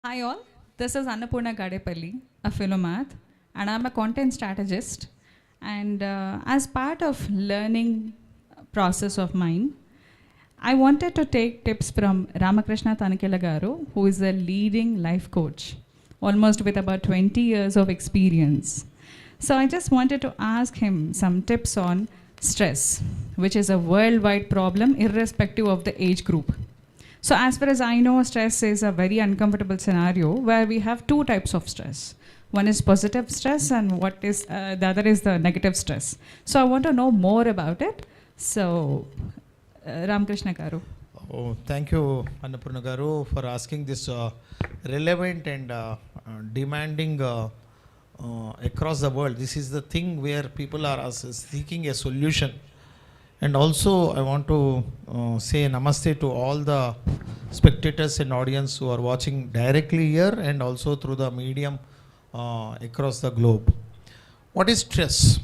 Hi all, this is Annapurna Gadepalli, a philomath, and I'm a content strategist. And as part of learning process of mine, I wanted to take tips from Ramakrishna Tanikella garu, who is a leading life coach, almost with about 20 years of experience. So I just wanted to ask him some tips on stress, which is a worldwide problem irrespective of the age group. So as far as I know, stress is a very uncomfortable scenario where we have two types of stress. One is positive stress and the other is the negative stress. So I want to know more about it. So, Ramakrishna garu. Oh, thank you, Annapurna garu, for asking this relevant and demanding across the world. This is the thing where people are seeking a solution. And also, I want to say namaste to all the spectators and audience who are watching directly here and also through the medium across the globe. What is stress?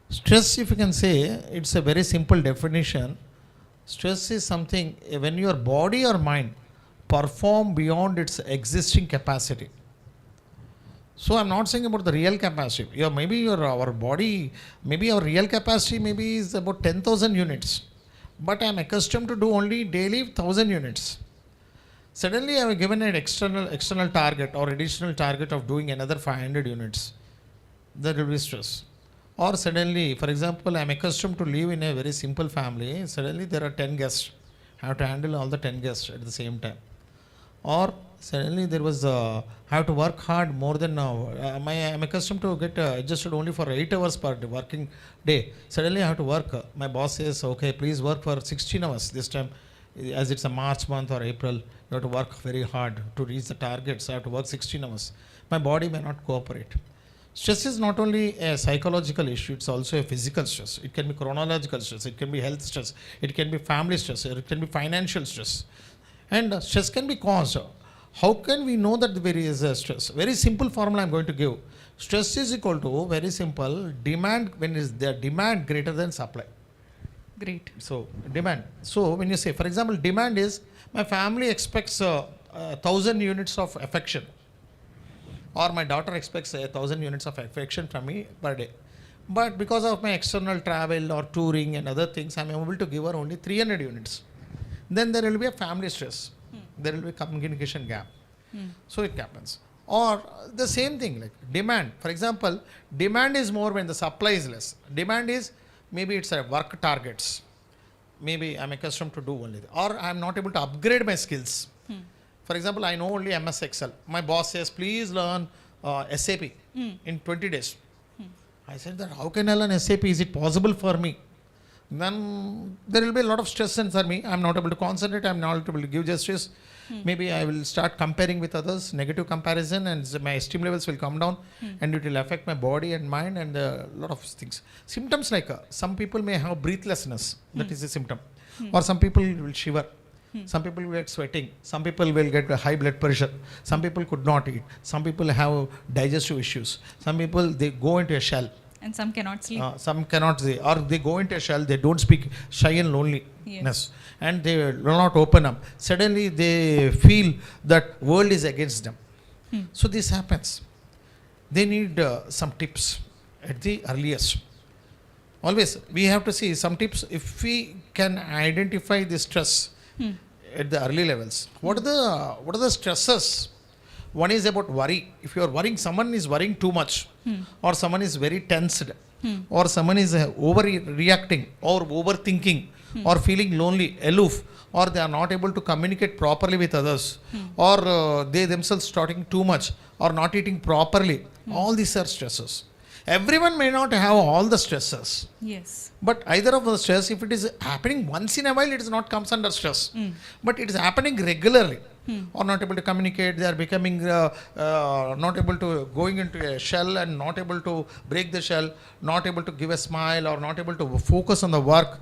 Stress, if you can say, it's a very simple definition. Stress is something when your body or mind perform beyond its existing capacity. So I'm not saying about the real capacity. Our body, maybe our real capacity maybe is about 10,000 units. But I'm accustomed to do only daily 1,000 units. Suddenly I have given an external target or additional target of doing another 500 units. There will be stress. Or suddenly, for example, I'm accustomed to live in a very simple family. Suddenly there are 10 guests. I have to handle all the 10 guests at the same time. Or suddenly there was I have to work hard more than now. I'm accustomed to get adjusted only for 8 hours per working day. Suddenly I have to work. My boss says, okay, please work for 16 hours this time. As it's a March month or April, you have to work very hard to reach the targets. I have to work 16 hours. My body may not cooperate. Stress is not only a psychological issue, it's also a physical stress. It can be chronological stress, it can be health stress, it can be family stress, it can be financial stress. And stress can be caused. How can we know that there is a stress? Very simple formula I'm going to give. Stress is equal to, very simple, demand when is the demand greater than supply. Great. So, demand. So, when you say, for example, demand is, my family expects 1,000 units of affection. Or my daughter expects 1,000 units of affection from me per day. But because of my external travel or touring and other things, I'm able to give her only 300 units. Then there will be a family stress. There will be communication gap. So it happens. Or the same thing like demand. For example, demand is more when the supply is less. Demand is maybe it's a work targets. Maybe I'm accustomed to do only that. Or I'm not able to upgrade my skills. For example, I know only MS Excel. My boss says, please learn SAP in 20 days. I said that how can I learn SAP? Is it possible for me? Then there will be a lot of stress for me. I'm not able to concentrate. I'm not able to give justice. Maybe I will start comparing with others, negative comparison, and my esteem levels will come down, and it will affect my body and mind and a lot of things. Symptoms like some people may have breathlessness. That is a symptom. Or some people will shiver. Some people will get sweating. Some people will get high blood pressure. Some people could not eat. Some people have digestive issues. Some people, they go into a shell. And some cannot sleep. Some cannot say, or they go into a shell, they don't speak, shy and loneliness. Yes. And they will not open up. Suddenly they feel that world is against them. So this happens. They need some tips at the earliest. Always, we have to see some tips. If we can identify the stress at the early levels, what are the stresses? One is about worry. If you are worrying, someone is worrying too much, or someone is very tensed, or someone is overreacting, or overthinking, or feeling lonely, aloof, or they are not able to communicate properly with others, or they themselves starting too much, or not eating properly. All these are stresses. Everyone may not have all the stresses. Yes. But either of the stress, if it is happening once in a while, it is not comes under stress. But it is happening regularly. Or not able to communicate, they are becoming not able to going into a shell and not able to break the shell, not able to give a smile or not able to focus on the work.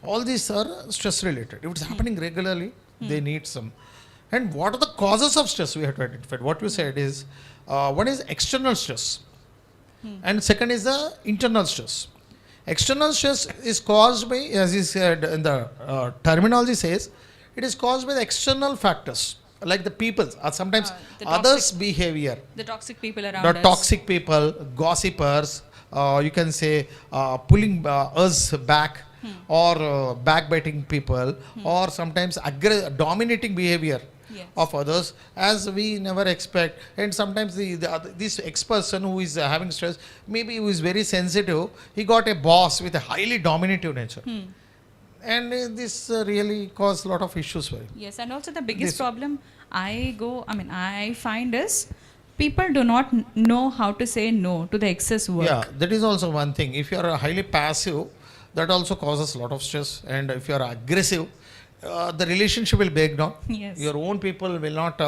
All these are stress related. If it's happening regularly, they need some. And what are the causes of stress we have to identify? What you said is, one is external stress. And second is the internal stress. External stress is caused by, as he said in the terminology says, it is caused by the external factors. like the people, sometimes The others' behavior, The toxic people around the us. toxic people, gossipers, you can say pulling us back, or backbiting people, or sometimes dominating behavior Yes. of others as we never expect. And sometimes this ex-person who is having stress, maybe who is very sensitive, he got a boss with a highly dominative nature. And this really caused a lot of issues for him. Yes, and also the biggest This- problem I find is people do not know how to say no to the excess work. Yeah, that is also one thing. If you are highly passive, that also causes a lot of stress. And if you are aggressive, the relationship will break down. Yes. Your own people will not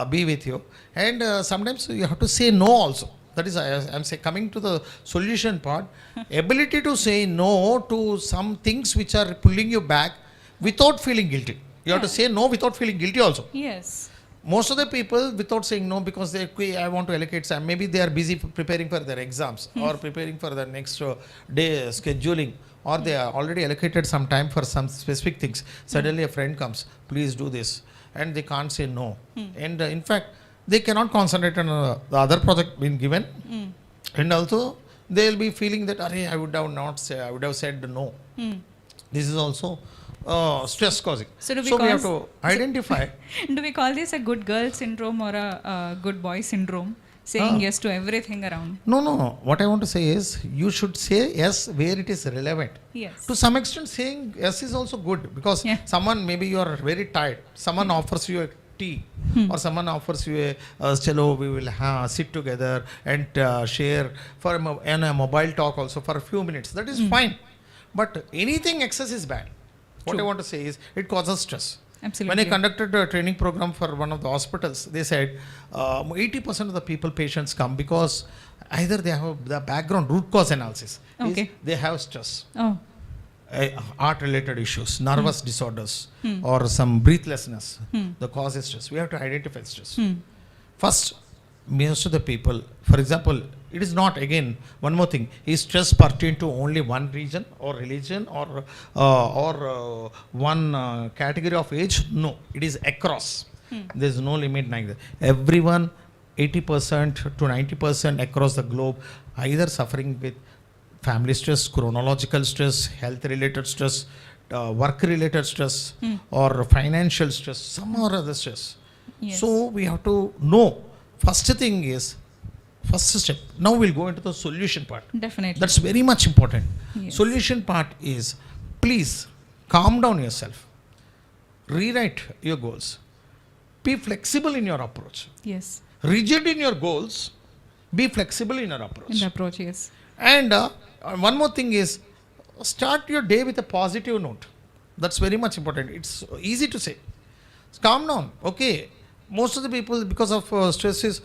be with you. And sometimes you have to say no also. That is, I'm saying, coming to the solution part, ability to say no to some things which are pulling you back without feeling guilty. You have to say no without feeling guilty also. Yes. Most of the people without saying no because they, "Okay, I want to allocate time." Maybe they are busy preparing for their exams or preparing for the next day scheduling, or they are already allocated some time for some specific things. Suddenly a friend comes, "Please do this," and they can't say no. And in fact, they cannot concentrate on the other project being given, and also they will be feeling that, "Arey, I would have not say, I would have said no." This is also stress causing. So do we we have cause- to identify. Do we call this a good girl syndrome or a good boy syndrome? Saying yes to everything around. No. What I want to say is, you should say yes where it is relevant. Yes. To some extent, saying yes is also good, because Yeah. someone, maybe you are very tired, someone offers you a tea, or someone offers you a chalo, we will sit together and share for and a mobile talk also for a few minutes. That is fine. But anything excess is bad. What True. I want to say is, it causes stress. Absolutely. When I conducted a training program for one of the hospitals, they said 80% of the patients come because either they have the background root cause analysis. is Okay. They have stress, Oh. heart related issues, nervous disorders, or some breathlessness. The cause is stress. We have to identify stress. First, most of the people, for example, it is not, again, one more thing, is stress pertain to only one region or religion or one category of age? No, it is across. There is no limit like that. Everyone, 80% to 90% across the globe, either suffering with family stress, chronological stress, health related stress, work related stress, or financial stress, some or other stress. Yes. So we have to know. First thing is, first step. Now we'll go into the solution part. Definitely. That's very much important. Yes. Solution part is, please calm down yourself. Rewrite your goals. Be flexible in your approach. Yes. Rigid in your goals. Be flexible in your approach. In the approach, yes. And one more thing is, start your day with a positive note. That's very much important. It's easy to say. Calm down. Okay. Most of the people, because of stress, is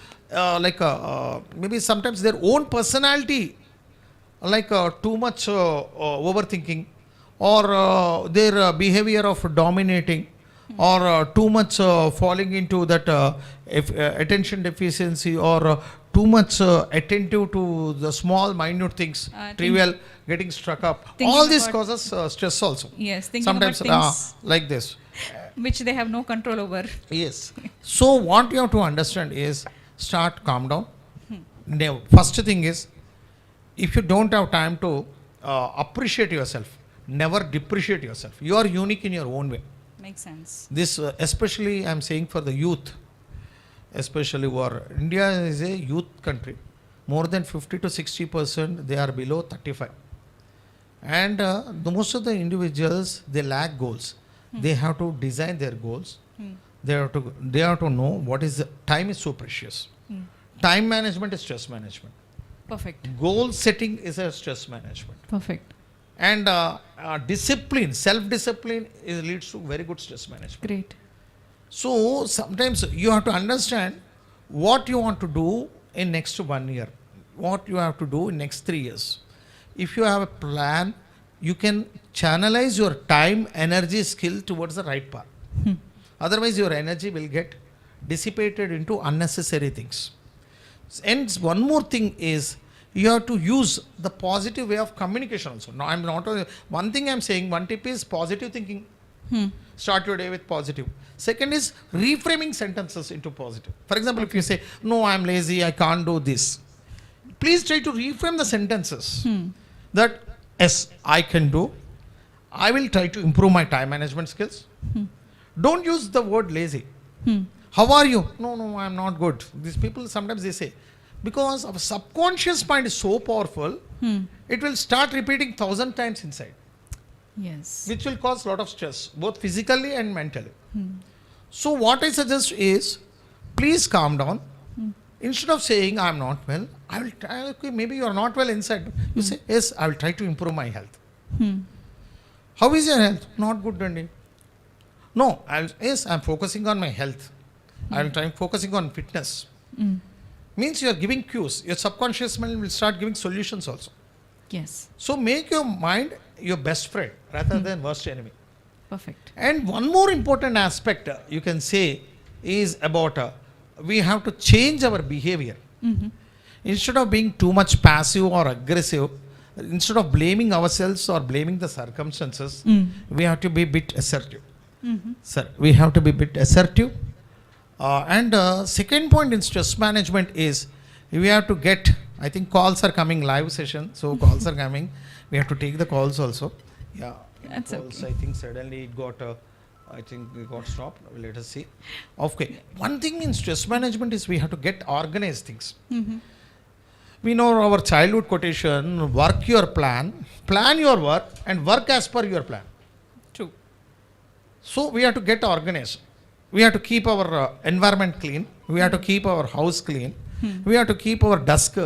maybe sometimes their own personality, too much overthinking, or their behavior of dominating, or too much falling into that attention deficiency, or too much attentive to the small minute things, trivial, getting struck up. Thinking All this about- causes stress also. Yes. Thinking Sometimes about things like this. which they have no control over. Yes. So what you have to understand is, start calm down. Now, first thing is, if you don't have time to appreciate yourself, never depreciate yourself. You are unique in your own way. Makes sense. This especially I'm saying for the youth, especially India is a youth country. More than 50 to 60% they are below 35. And most of the individuals, they lack goals. They have to design their goals. They have to know what is time is so precious. Time management is stress management. Perfect. Goal setting is a stress management. Perfect. And discipline, self-discipline leads to very good stress management. Great. So sometimes you have to understand what you want to do in next 1 year, what you have to do in next 3 years. If you have a plan, you can channelize your time, energy, skill towards the right path. Otherwise, your energy will get dissipated into unnecessary things. And one more thing is, you have to use the positive way of communication also. Now, I'm not one thing I'm saying. One tip is positive thinking. Start your day with positive. Second is reframing sentences into positive. For example, if you say, no, I'm lazy, I can't do this. Please try to reframe the sentences that, yes, I can do. I will try to improve my time management skills. Don't use the word lazy. How are you? No, I'm not good. These people sometimes they say, because our subconscious mind is so powerful, it will start repeating 1,000 times inside. Yes. Which will cause a lot of stress, both physically and mentally. So what I suggest is, please calm down. Instead of saying, I'm not well, I will try, okay, maybe you are not well inside. You say, yes, I will try to improve my health. How is your health? Not good, Dandi. No, yes, I'm focusing on my health. I will try focusing on fitness. Means you are giving cues. Your subconscious mind will start giving solutions also. Yes. So make your mind your best friend rather than worst enemy. Perfect. And one more important aspect you can say is about we have to change our behavior. Instead of being too much passive or aggressive, instead of blaming ourselves or blaming the circumstances, we have to be a bit assertive. Sir, we have to be a bit assertive. And second point in stress management is we have to get, I think calls are coming, live session, so calls are coming. We have to take the calls also. Yeah, That's calls, okay. I think suddenly it got, I think it got stopped. Let us see. Okay, one thing in stress management is we have to get organized things. We know our childhood quotation, work your plan your work, and work as per your plan. True. So we have to get organized. We have to keep our environment clean. We have to keep our house clean. We have to keep our desk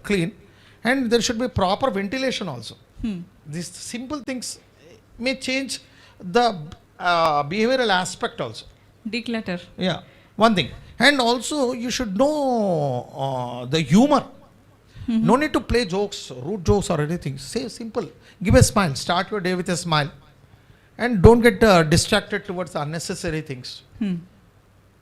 clean. And there should be proper ventilation also. These simple things may change the behavioral aspect also. Declutter. Yeah, one thing. And also you should know the humor. No need to play jokes, rude jokes or anything. Say simple. Give a smile. Start your day with a smile. And don't get distracted towards unnecessary things.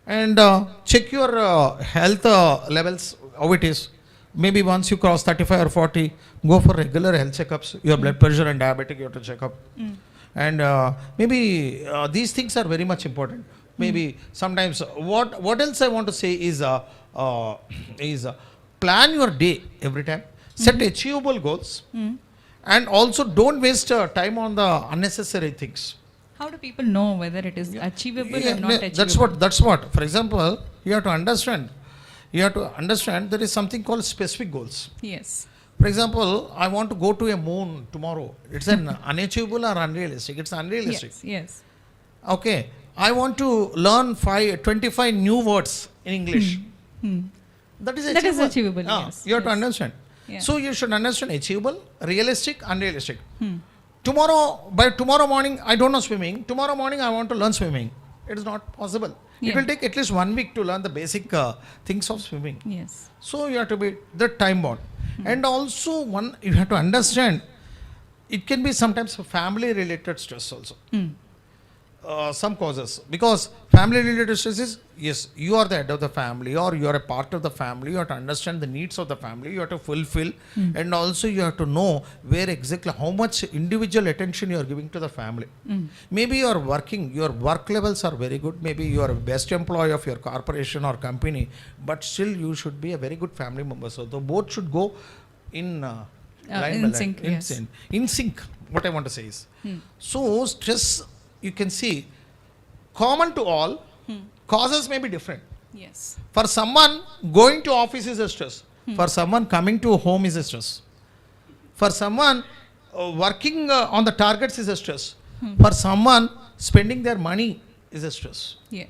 And check your health levels, how it is. Maybe once you cross 35 or 40, go for regular health checkups. Your blood pressure and diabetic you have to check up. And maybe these things are very much important. Maybe sometimes what else I want to say is plan your day every time. Set achievable goals. And also don't waste time on the unnecessary things. How do people know whether it is achievable or not achievable? That's what. For example, you have to understand there is something called specific goals. Yes. For example, I want to go to a moon tomorrow. It's an unachievable or unrealistic? It's unrealistic. Yes. Okay. I want to learn 25 new words in English. That is achievable. That is achievable, yes. You have to understand. Yeah. So you should understand achievable, realistic, unrealistic. By tomorrow morning, I don't know swimming. Tomorrow morning, I want to learn swimming. It is not possible. Yeah. It will take at least 1 week to learn the basic things of swimming. Yes. So you have to be the time bound. And also you have to understand, it can be sometimes family related stress also. Some causes, because family related stress is, yes, you are the head of the family or you are a part of the family. You have to understand the needs of the family. You have to fulfill, and also you have to know where exactly how much individual attention you are giving to the family. Maybe you are working, your work levels are very good. Maybe you are a best employee of your corporation or company, but still you should be a very good family member. So the both should go in line by sync. line. Yes. In sync. What I want to say is, so stress, you can see, common to all, causes may be different. Yes. For someone, going to office is a stress. For someone, coming to home is a stress. For someone, working on the targets is a stress. For someone, spending their money is a stress. Yes.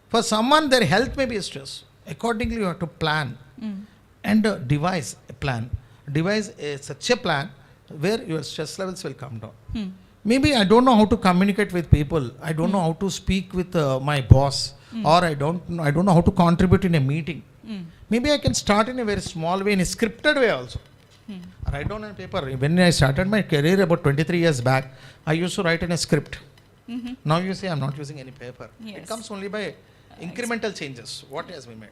For someone, their health may be a stress. Accordingly, you have to plan and devise a plan. Devise such a plan where your stress levels will come down. Maybe I don't know how to communicate with people. I don't know how to speak with my boss, or I don't know how to contribute in a meeting. Maybe I can start in a very small way, in a scripted way also. Write down on paper. When I started my career about 23 years back, I used to write in a script. Now you say I'm not using any paper. Yes. It comes only by incremental changes. What has been made?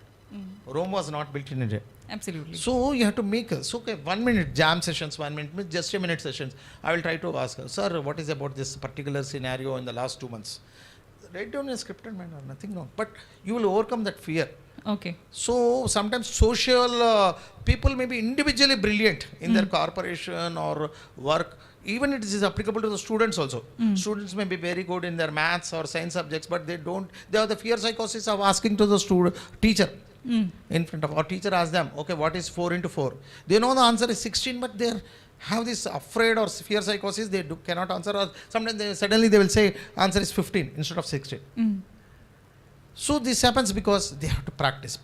Rome was not built in a day. Absolutely. So you have to make so okay, 1 minute jam sessions, 1 minute, just a minute sessions. I will try to ask her, sir, what is about this particular scenario in the last 2 months? Write down a scripted manner, nothing wrong. But you will overcome that fear. Okay. So sometimes social people may be individually brilliant in their corporation or work. Even it is applicable to the students also. Students may be very good in their maths or science subjects, but they have the fear psychosis of asking to the teacher. In front of our teacher, ask them, okay, what is 4 into 4? They know the answer is 16, but they have this afraid or fear psychosis. They cannot answer, or sometimes suddenly they will say answer is 15 instead of 16. So this happens because they have to practice.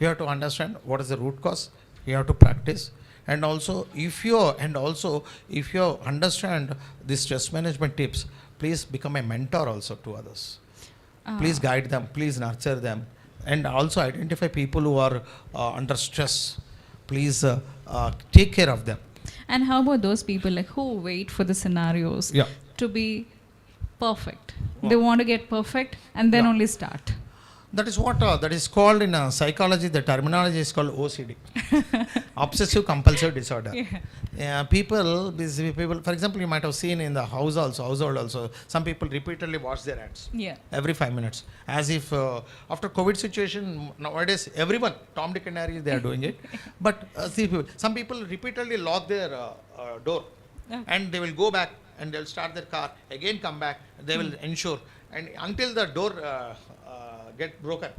You have to understand what is the root cause. You have to practice. And also if you understand these stress management tips, please become a mentor also to others. Please guide them, please nurture them, and also identify people who are under stress. Please take care of them. And how about those people like who wait for the scenarios to be perfect? They want to get perfect and then only start. That is what that is called in psychology. The terminology is called OCD, obsessive compulsive disorder. People, for example, you might have seen in the household also, some people repeatedly wash their hands every 5 minutes, as if after COVID situation nowadays everyone, Tom, Dick and Harry, they are doing it. But some people repeatedly lock their door and they will go back and they will start their car, again come back, they will ensure, and until the door get broken,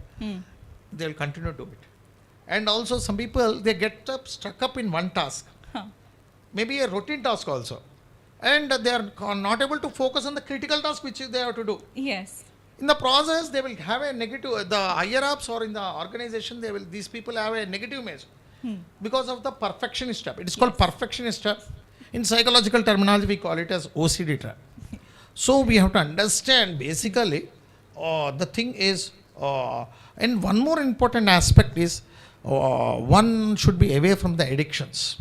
they will continue to do it. And also some people, they get stuck up in one task, maybe a routine task also, and they are not able to focus on the critical task which they have to do. Yes. In the process, they will have a negative, the higher ups or in the organization, these people have a negative image because of the perfectionist trap. It is called perfectionist trap. In psychological terminology, we call it as OCD trap. So we have to understand basically the thing is, and one more important aspect is one should be away from the addictions.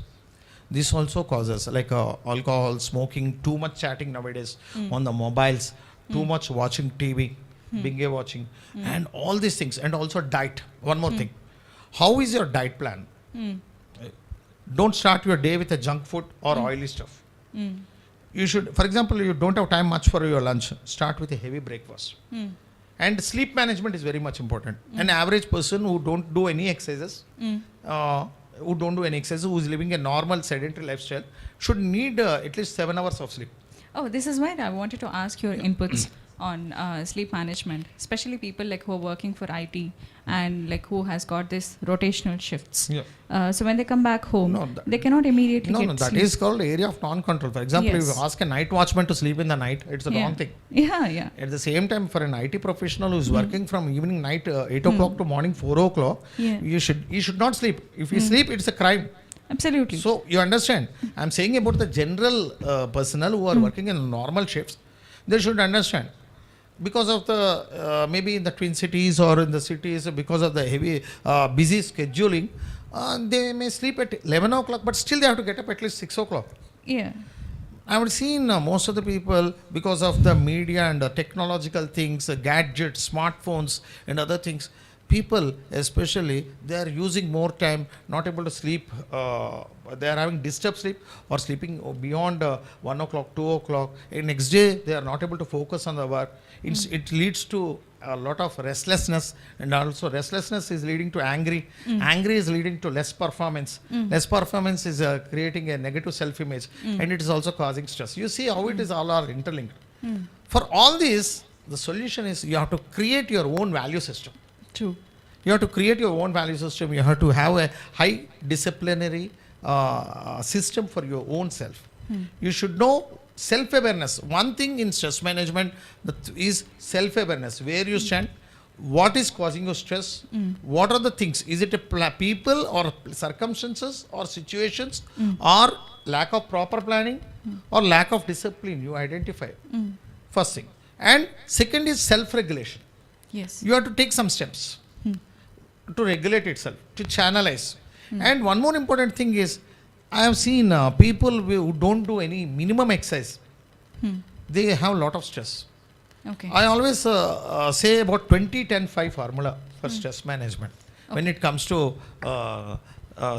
This also causes like alcohol, smoking, too much chatting nowadays on the mobiles, too much watching TV, binge watching, and all these things. And also diet. One more thing. How is your diet plan? Don't start your day with a junk food or oily stuff. You should, for example, you don't have time much for your lunch. Start with a heavy breakfast. And sleep management is very much important. An average person who don't do any exercises, who is living a normal sedentary lifestyle, should need at least 7 hours of sleep. Oh, this is why I wanted to ask your inputs on sleep management, especially people like who are working for IT and like who has got this rotational shifts. So when they come back home, they cannot immediately get that sleep. is called area of non-control. For example, if you ask a night watchman to sleep in the night, it's a wrong thing. At the same time, for an IT professional who is working from evening night 8 o'clock to morning 4 o'clock, you should not sleep. If you sleep, it's a crime. Absolutely. So you understand. I'm saying about the general personnel who are working in normal shifts. They should understand. Because of the maybe in the Twin Cities or in the cities, because of the heavy busy scheduling, they may sleep at 11 o'clock, but still they have to get up at least 6 o'clock. I have seen most of the people, because of the media and the technological things, gadgets, smartphones and other things, people especially, they are using more time, not able to sleep. They are having disturbed sleep or sleeping beyond 1 o'clock, 2 o'clock. And next day, they are not able to focus on the work. It leads to a lot of restlessness, and also restlessness is leading to angry. Angry is leading to less performance. Less performance is creating a negative self-image, and it is also causing stress. You see how it is all are interlinked. For all this, the solution is you have to create your own value system. True. You have to create your own value system. You have to have a high disciplinary system for your own self. You should know self-awareness. One thing in stress management is self-awareness. Where you stand, what is causing you stress, what are the things. Is it a people or circumstances or situations or lack of proper planning or lack of discipline you identify. First thing. And second is self-regulation. Yes. You have to take some steps to regulate itself, to channelize. And one more important thing is, I have seen people who don't do any minimum exercise. They have a lot of stress. Okay. I always say about 20-10-5 formula for stress management when it comes to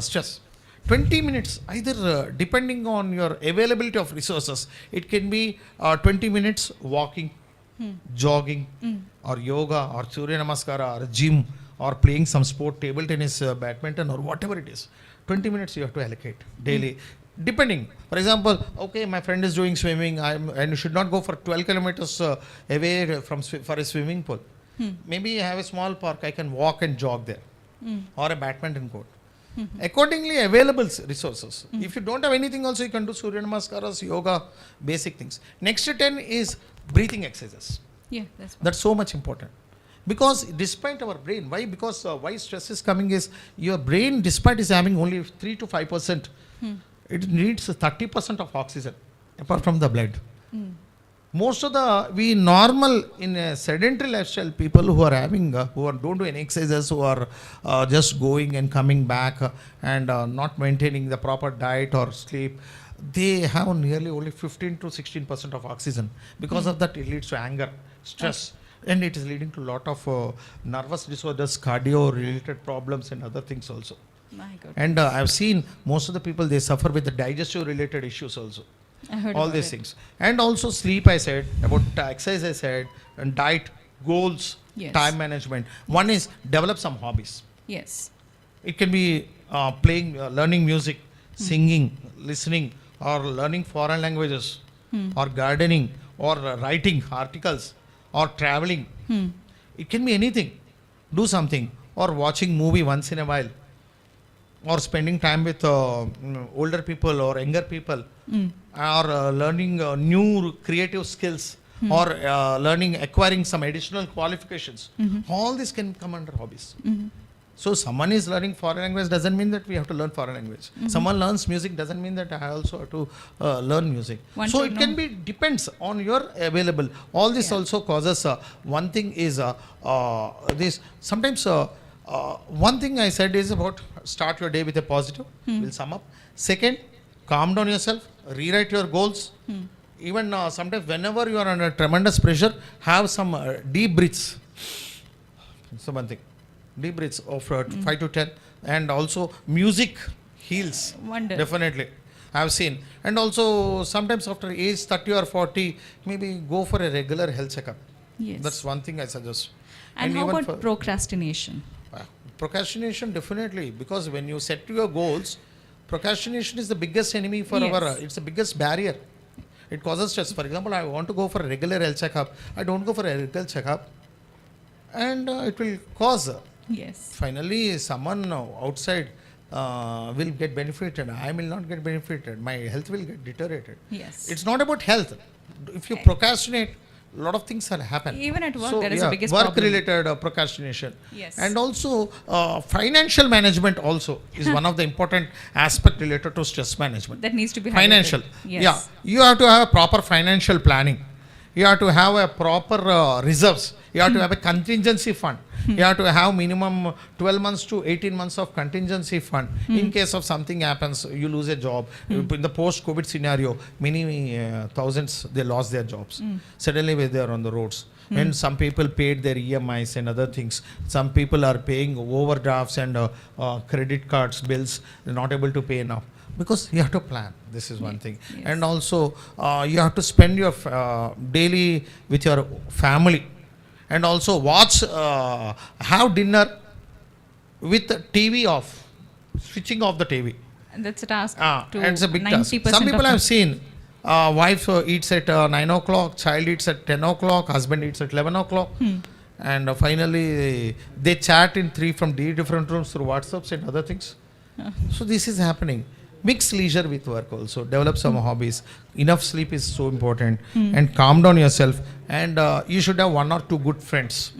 stress. 20 minutes, either depending on your availability of resources, it can be 20 minutes walking, jogging, or yoga, or Surya Namaskara, or gym, or playing some sport, table tennis, badminton, or whatever it is. 20 minutes you have to allocate daily. Depending, for example, okay, my friend is doing swimming, and you should not go for 12 kilometers away from for a swimming pool. Maybe I have a small park, I can walk and jog there, or a badminton court. Accordingly, available resources. If you don't have anything, also you can do Surya Namaskaras, yoga, basic things. Next 10 is breathing exercises. Yeah, that's fine. That's so much important. Because despite our brain, why? Because why stress is coming is your brain, despite is having only 3 to 5%, it needs 30% of oxygen apart from the blood. Most of we normal in a sedentary lifestyle people who are having, don't do any exercises, who are just going and coming back and not maintaining the proper diet or sleep, they have nearly only 15 to 16% of oxygen. Because of that, it leads to anger, stress. And it is leading to a lot of nervous disorders, cardio-related problems and other things also. My God. And I've seen most of the people, they suffer with the digestive-related issues also. I heard All about these it. things. And also sleep, I said, about exercise, I said, and diet, goals, Yes. time management. One is develop some hobbies. Yes. It can be playing, learning music, singing, listening, or learning foreign languages, or gardening, or writing articles, or traveling. It can be anything. Do something, or watching movie once in a while, or spending time with older people or younger people, or learning new creative skills, or acquiring some additional qualifications. All this can come under hobbies. So someone is learning foreign language doesn't mean that we have to learn foreign language. Someone learns music doesn't mean that I also have to learn music. One So should it can know. be depends on your available. All this also causes one thing is this sometimes one thing I said is about start your day with a positive. We'll sum up. Second, calm down yourself, rewrite your goals. Even sometimes whenever you are under tremendous pressure, have some deep breaths. So one thing. Deep breaths of 5 to 10, and also music heals. Wonder. Definitely, I have seen. And also sometimes after age 30 or 40, maybe go for a regular health checkup. Yes. That's one thing I suggest. And how even about procrastination? Procrastination? Definitely, because when you set your goals, procrastination is the biggest enemy for Yes. it's the biggest barrier. It causes stress. For example, I want to go for a regular health checkup. I don't go for a regular checkup, and it will cause. Yes. Finally, someone outside will get benefited. I will not get benefited. My health will get deteriorated. Yes. It's not about health. If you procrastinate, a lot of things will happen. Even at work, So, there is a biggest work problem. related procrastination. Yes. And also financial management also is one of the important aspect related to stress management. That needs to be Financial. highlighted. Yes. Yeah. You have to have a proper financial planning. You have to have a proper reserves. You have to have a contingency fund. You have to have minimum 12 months to 18 months of contingency fund. In case of something happens, you lose a job. In the post-COVID scenario, many thousands, they lost their jobs. Suddenly they are on the roads. And some people paid their EMIs and other things. Some people are paying overdrafts and credit cards, bills, they're not able to pay now. Because you have to plan. This is one thing. Yes. And also, you have to spend your daily with your family. And also watch, have dinner with the TV off, switching off the TV. And that's a task And to it's a big task. 90% Some people of have seen, wife eats at 9 o'clock, child eats at 10 o'clock, husband eats at 11 o'clock. And finally, they chat in from different rooms through WhatsApps and other things. So this is happening. Mix leisure with work also. Develop some hobbies. Enough sleep is so important. And calm down yourself. And you should have 1 or 2 good friends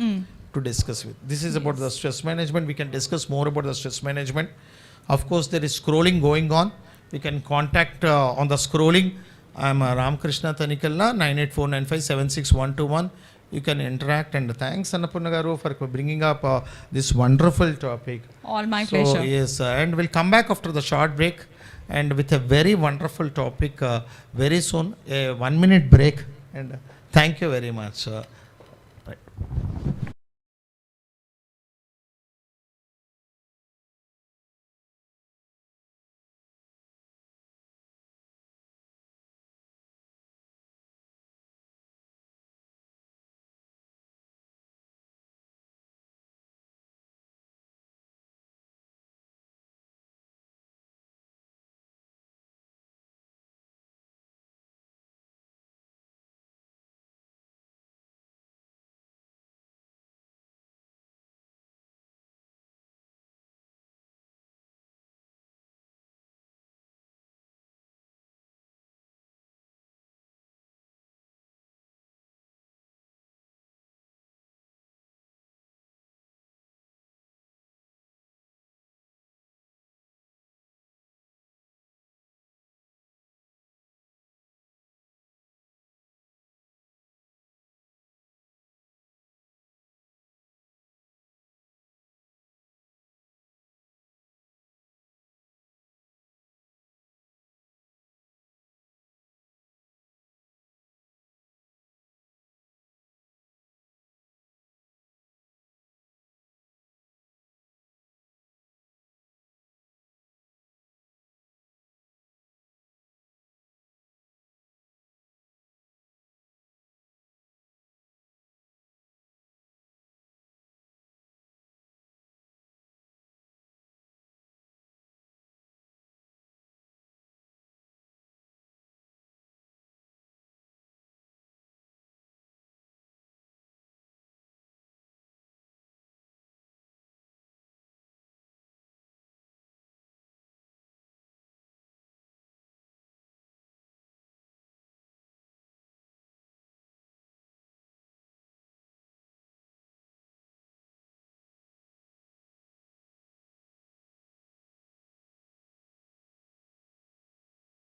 to discuss with. This is about the stress management. We can discuss more about the stress management. Of course, there is scrolling going on. You can contact on the scrolling. I am Ramakrishna Tanikella, 984957621. You can interact, and thanks Annapurna Garu for bringing up this wonderful topic. All my So pleasure. yes, and we'll come back after the short break and with a very wonderful topic very soon. A 1 minute break, and thank you very much.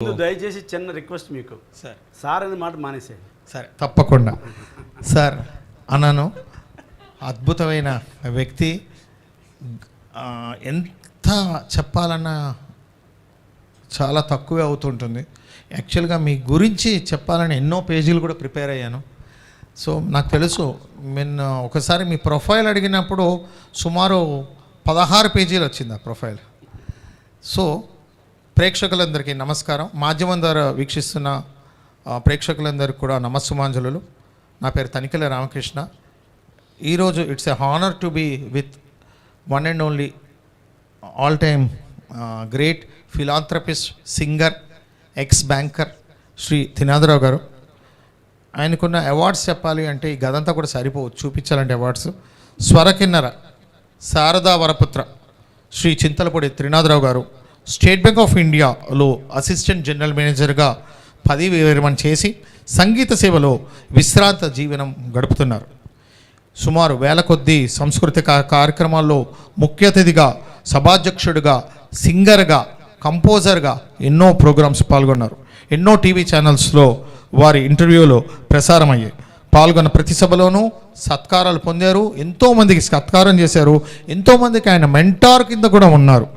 దయచేసి చిన్న request మీకు sir అనే మాట మానేసేయండి. సరే, తప్పకుండా sir అన్నాను. అద్భుతమైన వ్యక్తి. ఎంత చెప్పాలన్నా చాలా తక్కువే అవుతుంటుంది. యాక్చువల్గా మీ గురించి చెప్పాలని ఎన్నో పేజీలు కూడా ప్రిపేర్ అయ్యాను. సో నాకు తెలుసు, నేను ఒకసారి మీ ప్రొఫైల్ అడిగినప్పుడు సుమారు 16 పేజీలు వచ్చింది ఆ ప్రొఫైల్. సో ప్రేక్షకులందరికీ నమస్కారం. మాధ్యమం ద్వారా వీక్షిస్తున్న ప్రేక్షకులందరికీ కూడా నమస్సుమాంజలులు. నా పేరు తనికెల రామకృష్ణ. ఈరోజు it's a honour to be with one and only all time great philanthropist, singer, ex banker Shri Trinatha Rao garu. ఆయనకున్న అవార్డ్స్ చెప్పాలి అంటే ఈ గదంతా కూడా సరిపోవచ్చు, చూపించాలంటే అవార్డ్స్. స్వరకిన్నర శారదా వరపుత్ర శ్రీ చింతలపూడి త్రినాథరావు గారు స్టేట్ బ్యాంక్ ఆఫ్ ఇండియాలో అసిస్టెంట్ జనరల్ మేనేజర్గా పదవి విరమణ చేసి సంగీత సేవలో విశ్రాంత జీవనం గడుపుతున్నారు. సుమారు 1000 కొద్దీ సాంస్కృతిక కార్యక్రమాల్లో ముఖ్య అతిథిగా, సభాధ్యక్షుడిగా, సింగర్గా, కంపోజర్గా ఎన్నో ప్రోగ్రామ్స్ పాల్గొన్నారు. ఎన్నో టీవీ ఛానల్స్లో వారి ఇంటర్వ్యూలో ప్రసారమయ్యాయి. పాల్గొన్న ప్రతి సభలోనూ సత్కారాలు పొందారు. ఎంతోమందికి సత్కారం చేశారు. ఎంతోమందికి ఆయన మెంటార్ కింద కూడా ఉన్నారు.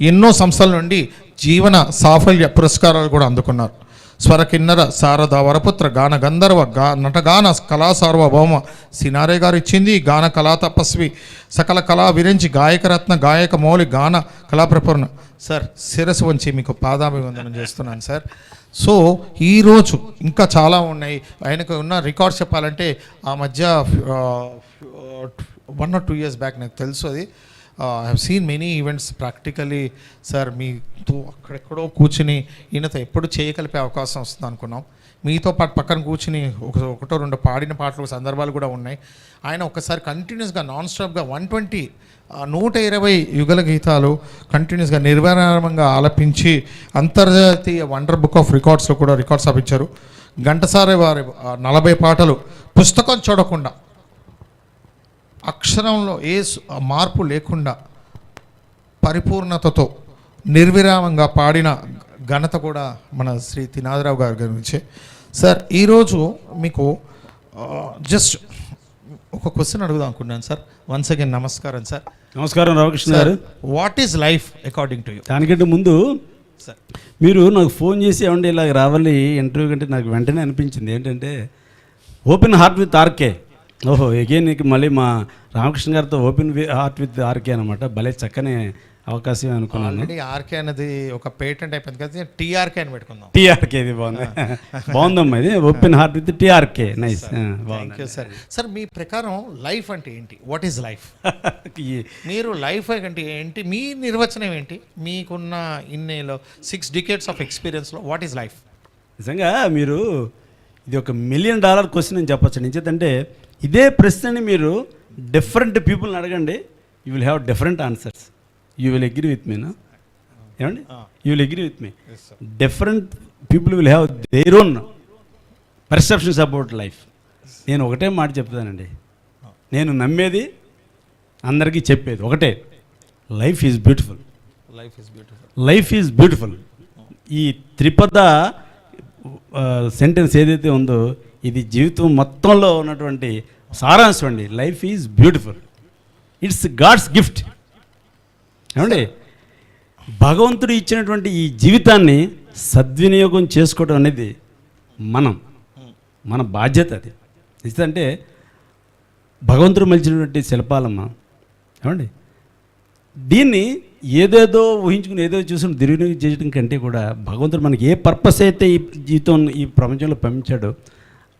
ఎన్నో సంస్థల నుండి జీవన సాఫల్య పురస్కారాలు కూడా అందుకున్నారు. స్వరకిన్నర శారదా వరపుత్ర, గాన గంధర్వ, నటగాన కళా సార్వభౌమ సినారే గారు ఇచ్చింది. గాన కళా తపస్వి, సకల కళా విరించి, గాయకరత్న, గాయక మౌలి, గాన కళాప్రపూర్ణ. సార్ శిరస్సు వంచి మీకు పాదాభివందనం చేస్తున్నాను సార్. సో ఈరోజు ఇంకా చాలా ఉన్నాయి. ఆయనకు ఉన్న రికార్డ్స్ చెప్పాలంటే ఆ మధ్య 1 or 2 years బ్యాక్ నాకు తెలుసు అది. I have seen many events practically. Sir మీతో అక్కడెక్కడో కూర్చుని ఈయనతో ఎప్పుడు చేయగలిపే అవకాశం వస్తుంది అనుకున్నాం. మీతో పాటు పక్కన కూర్చుని ఒకటో రెండో పాడిన పాటలు సందర్భాలు కూడా ఉన్నాయి. ఆయన ఒకసారి కంటిన్యూస్గా నాన్ స్టాప్గా 120 యుగల గీతాలు కంటిన్యూస్గా నిర్విరామంగా ఆలపించి అంతర్జాతీయ వండర్ బుక్ ఆఫ్ రికార్డ్స్లో కూడా రికార్డ్స్ సాధించారు. ఘంటసారి వారి 40 పాటలు పుస్తకం చూడకుండా, అక్షరంలో ఏ మార్పు లేకుండా పరిపూర్ణతతో నిర్విరామంగా పాడిన ఘనత కూడా మన శ్రీ త్రినాథరావు గారి గురించే. సార్ ఈరోజు మీకు జస్ట్ ఒక క్వశ్చన్ అడుగుదాం అనుకున్నాను సార్. వన్స్ అగైన్ నమస్కారం సార్. నమస్కారం రామకృష్ణ గారు. What is life according to you? దానికంటే ముందు సార్ మీరు నాకు ఫోన్ చేసి ఏమంటే ఇలాగ రావాలి ఇంటర్వ్యూ కంటే నాకు వెంటనే అనిపించింది ఏంటంటే ఓపెన్ హార్ట్ విత్ ఆర్కే. ఓహో, ఎగైన్ మళ్ళీ మా రామకృష్ణ గారితో ఓపెన్ హార్ట్ విత్ ఆర్కే అనమాట. భలే చక్కని అవకాశం అనుకున్నాను. ఆల్రెడీ ఆర్కే అనేది ఒక పేటెంట్ అయిపోయింది కదా, టీఆర్కే అని పెట్టుకుందాం. టీఆర్కే, ఇది బాగుంది. బాగుందమ్మా ఇది, open heart with TRK. Nice. Thank you sir. Sir మీ ప్రకారం లైఫ్ అంటే ఏంటి? What is life? మీరు లైఫ్ అంటే ఏంటి, మీ నిర్వచనం ఏంటి? మీకున్న ఇన్నేలో 6 decades ఆఫ్ ఎక్స్పీరియన్స్లో వాట్ ఈజ్ లైఫ్? నిజంగా మీరు ఇది ఒక $1 million క్వశ్చన్ అని చెప్పచ్చు. నిజంటే ఇదే ప్రశ్నని మీరు డిఫరెంట్ పీపుల్ని అడగండి, you will have different answers. You will agree with me నా ఏమండి? You will agree with me. Different people will have their own perceptions about life. నేను ఒకటే మాట చెప్తానండి, నేను నమ్మేది అందరికీ చెప్పేది ఒకటే, life is beautiful. Life is beautiful. Life is beautiful. ఈ త్రిపద సెంటెన్స్ ఏదైతే ఉందో ఇది జీవితం మొత్తంలో ఉన్నటువంటి సారాంశం అండి. Life is beautiful, it's God's gift. ఏమండి, భగవంతుడు ఇచ్చినటువంటి ఈ జీవితాన్ని సద్వినియోగం చేసుకోవడం అనేది మన బాధ్యత. అది ఎందుకంటే భగవంతుడు మలిచినటువంటి శిల్పాలమ్మ. ఏమండి, దీన్ని ఏదేదో ఊహించుకుని ఏదో చూసి దుర్వినియోగం చేయడం కంటే కూడా భగవంతుడు మనకి ఏ పర్పస్ అయితే ఈ జీవితం ఈ ప్రపంచంలో పంపించాడో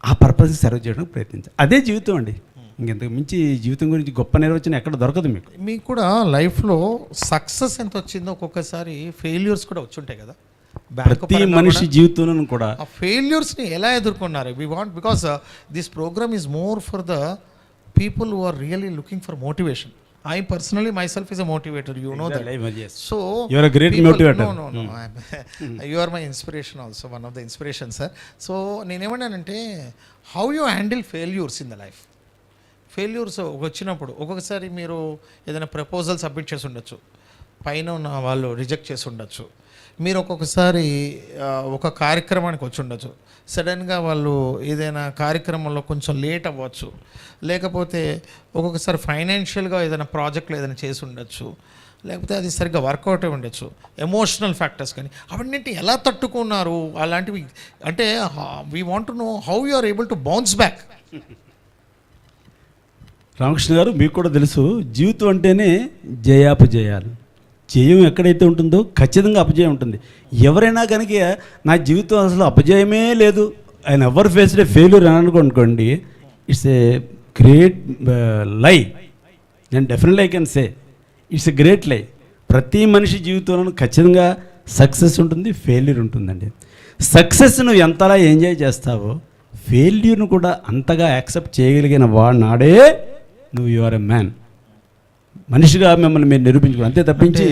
ఆ పర్పస్ని సర్వ్ చేయడానికి ప్రయత్నించాలి. అదే జీవితం అండి. ఇంకెంతకు మించి జీవితం గురించి గొప్ప నిర్వచనం ఎక్కడ దొరకదు మీకు. మీకు కూడా లైఫ్లో సక్సెస్ ఎంత వచ్చిందో ఒక్కొక్కసారి ఫెయిల్యూర్స్ కూడా వచ్చి ఉంటాయి కదా. ప్రతి మనిషి జీవితంలో కూడా ఆ ఫెయిల్యూర్స్ని ఎలా ఎదుర్కొన్నారు? We want, because this programme is more for the people who are really looking for motivation. I personally myself is a motivator, you know that. Yes. So you are a great motivator. No. You are my inspiration also, one of the inspirations, sir. So నేనేమన్నానంటే, how you handle failures in the life. Failures వచ్చినప్పుడు ఒక్కొక్కసారి మీరు ఏదైనా proposal submit చేసి ఉండొచ్చు, పైన ఉన్న వాళ్ళు రిజెక్ట్ చేసి ఉండొచ్చు. మీరు ఒక్కొక్కసారి ఒక కార్యక్రమానికి వచ్చి ఉండొచ్చు, సడన్గా వాళ్ళు ఏదైనా కార్యక్రమంలో కొంచెం లేట్ అవ్వచ్చు, లేకపోతే ఒక్కొక్కసారి ఫైనాన్షియల్గా ఏదైనా ప్రాజెక్ట్లో ఏదైనా చేసి ఉండొచ్చు, లేకపోతే అది సరిగ్గా వర్కౌట్ అయి ఉండొచ్చు. ఎమోషనల్ ఫ్యాక్టర్స్ కానీ అవన్నింటి ఎలా తట్టుకున్నారు అలాంటివి అంటే we want to know how you are able to bounce back. Ramakrishna garu, మీకు కూడా తెలుసు జీవితం అంటేనే జయాపజయాలు. జయం ఎక్కడైతే ఉంటుందో ఖచ్చితంగా అపజయం ఉంటుంది. ఎవరైనా కనుక నా జీవితం అసలు అపజయమే లేదు, ఆయన ఎవరు ఫేస్డ్ ఏ ఫెయిల్యూర్ అని అనుకోండి, ఇట్స్ ఏ గ్రేట్ లై. నేను definitely I can say it's a great లై. ప్రతి మనిషి జీవితంలో ఖచ్చితంగా సక్సెస్ ఉంటుంది, ఫెయిల్యూర్ ఉంటుందండి. సక్సెస్ నువ్వు ఎంతలా ఎంజాయ్ చేస్తావో ఫెయిల్యూర్ను కూడా అంతగా యాక్సెప్ట్ చేయగలిగిన నాడే నువ్వు యు ఆర్ ఎ మ్యాన్. మనిషిగా మిమ్మల్ని మీరు నిరూపించుకోండి. అంతే తప్పించి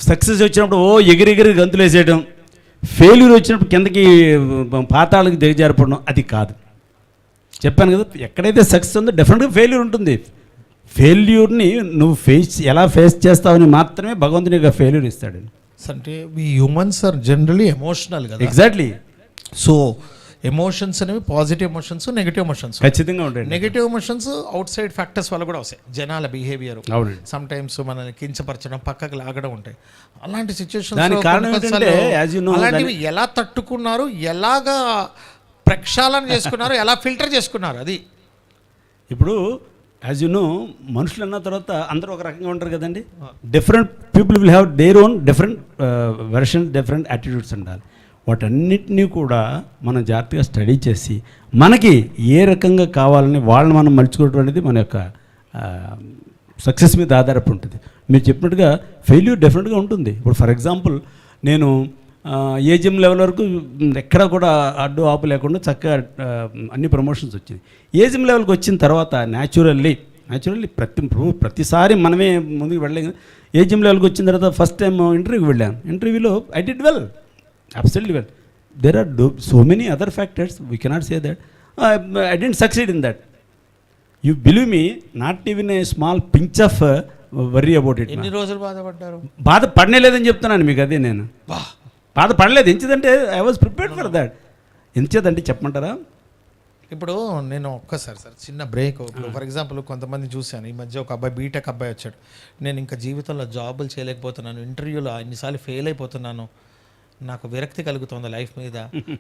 సక్సెస్ వచ్చినప్పుడు ఎగిరెగిరి గంతులు వేసేయడం, ఫెయిల్యూర్ వచ్చినప్పుడు కిందకి పాతాళకి దిగజారిపోవడం, అది కాదు. చెప్పాను కదా, ఎక్కడైతే సక్సెస్ ఉందో డెఫినెట్గా ఫెయిల్యూర్ ఉంటుంది. ఫెయిల్యూర్ని నువ్వు ఎలా ఫేస్ చేస్తావని మాత్రమే భగవంతునిగా ఫెయిల్యూర్ ఇస్తాడు. అంటే వి హ్యూమన్స్ ఆర్ జనరలీ ఎమోషనల్ కదా. ఎగ్జాక్ట్లీ. సో ఎమోషన్స్ అనేవి పాజిటివ్ ఎమోషన్స్, నెగిటివ్ ఎమోషన్స్ ఖచ్చితంగా ఉంటాయి. Negative emotions out side factors వల్ల కూడా వస్తాయి. జనాల బిహేవియర్, సమ్ టైమ్స్ మనల్ని కించపరచడం, పక్కకు లాగడం ఉంటాయి. అలాంటి సిచ్యువేషన్స్ అలాంటివి ఎలా తట్టుకున్నారు, ఎలాగా ప్రక్షాళన చేసుకున్నారు, ఎలా ఫిల్టర్ చేసుకున్నారు? అది ఇప్పుడు యాజ్ యు నో, మనుషులు అన్న తర్వాత అందరూ ఒక రకంగా ఉంటారు కదండి. Different people will have their own different version, different attitudes ఉండాలి. వాటన్నిటినీ కూడా మనం జాగ్రత్తగా స్టడీ చేసి మనకి ఏ రకంగా కావాలని వాళ్ళని మనం మలుచుకోవడం అనేది మన యొక్క సక్సెస్ మీద ఆధారపడి ఉంటుంది. మీరు చెప్పినట్టుగా ఫెయిల్యూర్ డెఫినెట్గా ఉంటుంది. ఇప్పుడు ఫర్ ఎగ్జాంపుల్ నేను ఏజిఎం లెవెల్ వరకు ఎక్కడ కూడా అడ్డు ఆపు లేకుండా చక్కగా అన్ని ప్రమోషన్స్ వచ్చింది. ఏజిఎం లెవెల్కి వచ్చిన తర్వాత న్యాచురల్లీ ప్రతిసారి మనమే ముందుకు వెళ్ళలేము. ఏజిఎం లెవెల్కి వచ్చిన తర్వాత ఫస్ట్ టైం ఇంటర్వ్యూకి వెళ్ళాను. ఇంటర్వ్యూలో I did well, absolutely well. There are so many other factors, we cannot say that I didn't succeed in that. You believe me, not even a small pinch of worry about it. ఎన్ని రోజులు బాధపడ్డారు? బాధపడలేదని చెప్తున్నాను మీకు. అదే నేను బాధపడలేదు. ఎంచేదంటే I was prepared for that. ఎంచేదంటే చెప్పమంటారా? ఇప్పుడు నేను ఒక్కసారి సార్ చిన్న బ్రేక్. ఫర్ ఎగ్జాంపుల్ కొంతమంది చూశాను ఈ మధ్య, ఒక అబ్బాయి బీటెక్ అబ్బాయి వచ్చాడు, నేను ఇంకా జీవితంలో జాబులు చేయలేకపోతున్నాను, ఇంటర్వ్యూలో ఎన్నిసార్లు ఫెయిల్ అయిపోతున్నాను, నాకు విరక్తి కలుగుతోంది లైఫ్ మీద,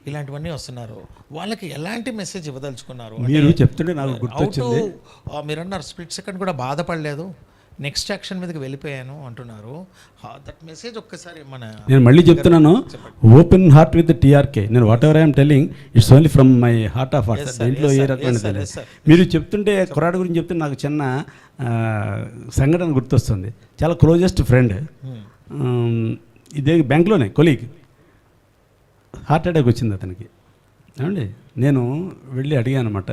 ఇలాంటివన్నీ వస్తున్నారు. వాళ్ళకి ఎలాంటి మెసేజ్ ఇవ్వదలుచుకున్నారు? మీరు చెప్తుంటే నాకు గుర్తొచ్చింది. మీరు అన్నారు స్ప్లిట్ సెకండ్ కూడా బాధపడలేదు, నెక్స్ట్ యాక్షన్ మీదకి వెళ్ళిపోయాను అంటున్నారు. దట్ మెసేజ్ ఒక్కసారి నేను మళ్ళీ చెప్తున్నాను, ఓపెన్ హార్ట్ విత్ టీఆర్కే. నేను what ever I'm telling it's only from my heart of heart. దీంట్లో ఏ రకమైన మీరు చెప్తుంటే కుర్రాడు గురించి చెప్తే నాకు చిన్న సంఘటన గుర్తొస్తుంది. చాలా క్లోజెస్ట్ ఫ్రెండ్, ఇదే బ్యాంక్లోనే కొలీగ్, హార్ట్ అటాక్ వచ్చింది అతనికి. ఏమండి నేను వెళ్ళి అడిగాను అనమాట,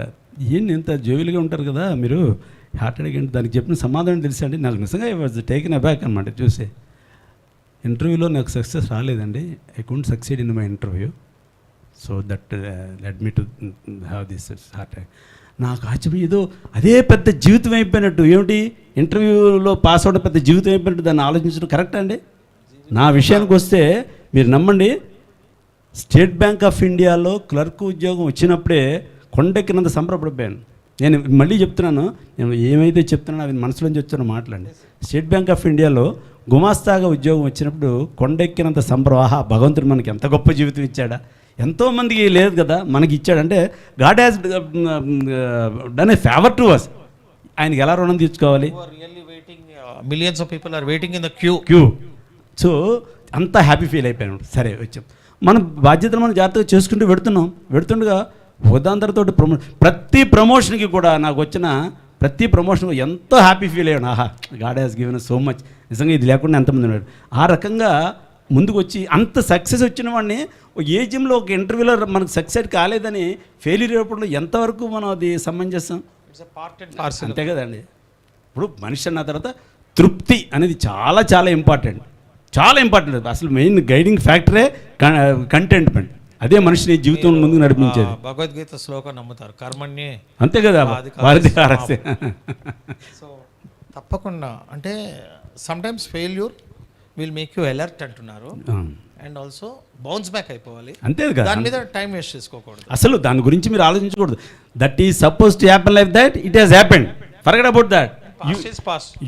ఏంటి ఇంత జోవిల్గా ఉంటారు కదా మీరు, హార్ట్ అటాక్ ఏంటి? దానికి చెప్పిన సమాధానం తెలుసండి. నాకు నిజంగా వాజ్ టేకెన్ అబ్యాక్ అనమాట చూసి. ఇంటర్వ్యూలో నాకు సక్సెస్ రాలేదండి, I couldn't succeed in my interview, so that lead me to have this heart attack. నాకు ఆశ్చర్యం, ఏదో అదే పెద్ద జీవితం అయిపోయినట్టు. ఏమిటి ఇంటర్వ్యూలో పాస్ అవడం పెద్ద జీవితం అయిపోయినట్టు దాన్ని ఆలోచించడం కరెక్ట్ అండి? నా విషయానికి వస్తే మీరు నమ్మండి, స్టేట్ బ్యాంక్ ఆఫ్ ఇండియాలో క్లర్క్ ఉద్యోగం వచ్చినప్పుడే కొండెక్కినంత సంబరపడిపోయాను. నేను మళ్ళీ చెప్తున్నాను, నేను ఏమైతే చెప్తున్నానో అవి మనసులోంచి వచ్చానో మాట్లాడండి. స్టేట్ బ్యాంక్ ఆఫ్ ఇండియాలో గుమాస్తాగా ఉద్యోగం వచ్చినప్పుడు కొండెక్కినంత సంబరం. ఆహా, భగవంతుడు మనకి ఎంత గొప్ప జీవితం ఇచ్చాడా, ఎంతోమందికి లేదు కదా మనకి ఇచ్చాడంటే God has done a favour to us. ఆయనకి ఎలా రుణం తీర్చుకోవాలి? Millions of people are waiting in the queue. So అంతా హ్యాపీ ఫీల్ అయిపోయాను. సరే వచ్చాం, మన బాధ్యతలు మనం జాగ్రత్తగా చేసుకుంటూ వెడుతుండగా ఉదాంతరతో ప్రతి ప్రమోషన్కి కూడా నాకు వచ్చిన ప్రతి ప్రమోషన్ ఎంతో హ్యాపీ ఫీల్ అయ్యాను. ఆహా, God has given so much, నిజంగా ఇది లేకుండా ఎంతమంది ఉన్నాడు. ఆ రకంగా ముందుకు వచ్చి అంత సక్సెస్ వచ్చిన వాడిని ఏ జిమ్లో ఒక ఇంటర్వ్యూలో మనకు సక్సెస్ కాలేదని ఫెయిల్యూర్ అయినప్పుడు ఎంతవరకు మనం అది సమంజసం? అంతే కదండి. ఇప్పుడు మనిషి అన్న తర్వాత తృప్తి అనేది చాలా చాలా ఇంపార్టెంట్. అసలు మెయిన్ గైడింగ్ ఫ్యాక్టరే కంటెంట్మెంట్. అదే మనిషిని జీవితం ముందుకు నడిపించేది. భగవద్గీత శ్లోకం నమ్ముతారు, కర్మణ్యే అంతే కదా, వారిది. సో తప్పకుండా అంటే sometimes failure will make you alert అంటున్నారు, అండ్ ఆల్సో బౌన్స్ బ్యాక్ అయిపోవాలి. అంతే కదా, దాని మీద టైం వేస్ట్ చేసుకోకూడదు. అసలు దాని గురించి మీరు ఆలోచించకూడదు. That is supposed to happen like that, it has happened, forget about that.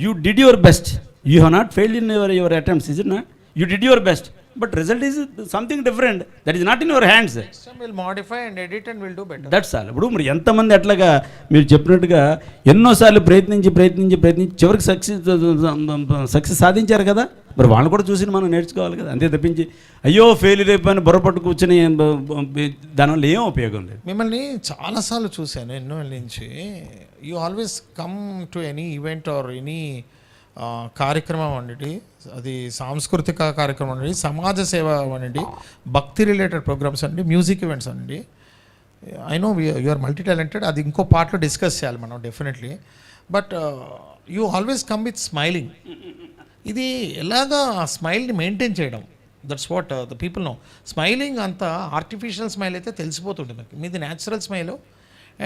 You did your best, you have not failed in your attempts, is it not? You did your best, but result is something different, that is not in your hands. Next time we'll modify and edit and we'll do better. That's all. ఇప్పుడు మరి ఎంతమంది అట్లాగా మీరు చెప్పినట్టుగా ఎన్నోసార్లు ప్రయత్నించి చివరికి success సాధించారు కదా, మరి వాళ్ళు కూడా చూసి మనం నేర్చుకోవాలి కదా. అంతే తప్పించి అయ్యో ఫెయిల్యూర్ అయిపోయిన బొరపట్టు కూర్చొని దానివల్ల ఏం ఉపయోగం లేదు. మిమ్మల్ని చాలాసార్లు చూశాను ఎన్నో నుంచి. You always come to any event or any కార్యక్రమం అనండి, అది సాంస్కృతిక కార్యక్రమం అనండి, సమాజ సేవ అనండి, భక్తి రిలేటెడ్ ప్రోగ్రామ్స్ అండి, మ్యూజిక్ ఈవెంట్స్ అండి. I know you are multi talented, అది ఇంకో పార్ట్లో డిస్కస్ చేయాలి మనం definitely. But you always come with smiling. ఇది ఎలాగా ఆ స్మైల్ని మెయింటైన్ చేయడం, that's what the people know. Smiling అంతా ఆర్టిఫిషియల్ స్మైల్ అయితే తెలిసిపోతుంది మీకు, మీది న్యాచురల్ స్మైల్.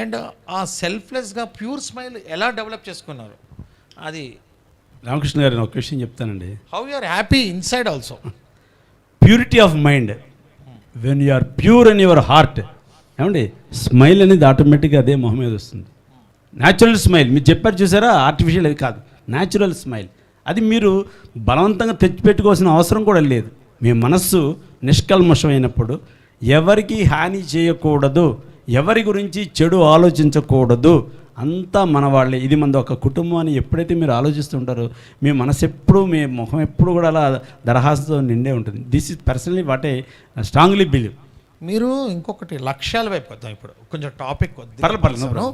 అండ్ ఆ సెల్ఫ్లెస్గా ప్యూర్ స్మైల్ ఎలా డెవలప్ చేసుకున్నారు అది. రామకృష్ణ గారు ఒక విషయం చెప్తానండి. How you are happy inside also. Purity of mind, when you are pure in your heart, ఏమండి స్మైల్ అనేది ఆటోమేటిక్గా అదే మొహం మీద వస్తుంది. న్యాచురల్ స్మైల్ మీరు చెప్పారు చూసారా, ఆర్టిఫిషియల్ అది కాదు, న్యాచురల్ స్మైల్. అది మీరు బలవంతంగా తెచ్చిపెట్టుకోవాల్సిన అవసరం కూడా లేదు. మీ మనస్సు నిష్కల్మషమైనప్పుడు, ఎవరికి హాని చేయకూడదు, ఎవరి గురించి చెడు ఆలోచించకూడదు, అంతా మన వాళ్ళే, ఇది మనది ఒక కుటుంబం అని ఎప్పుడైతే మీరు ఆలోచిస్తుంటారో మీ మనసు ఎప్పుడు, మీ ముఖం ఎప్పుడు కూడా అలా దరఖాస్తుతో నిండే ఉంటుంది. This is personally what I strongly believe. మీరు ఇంకొకటి లక్ష్యాల వైపు వద్దాం. ఇప్పుడు కొంచెం టాపిక్ పర్లేదు.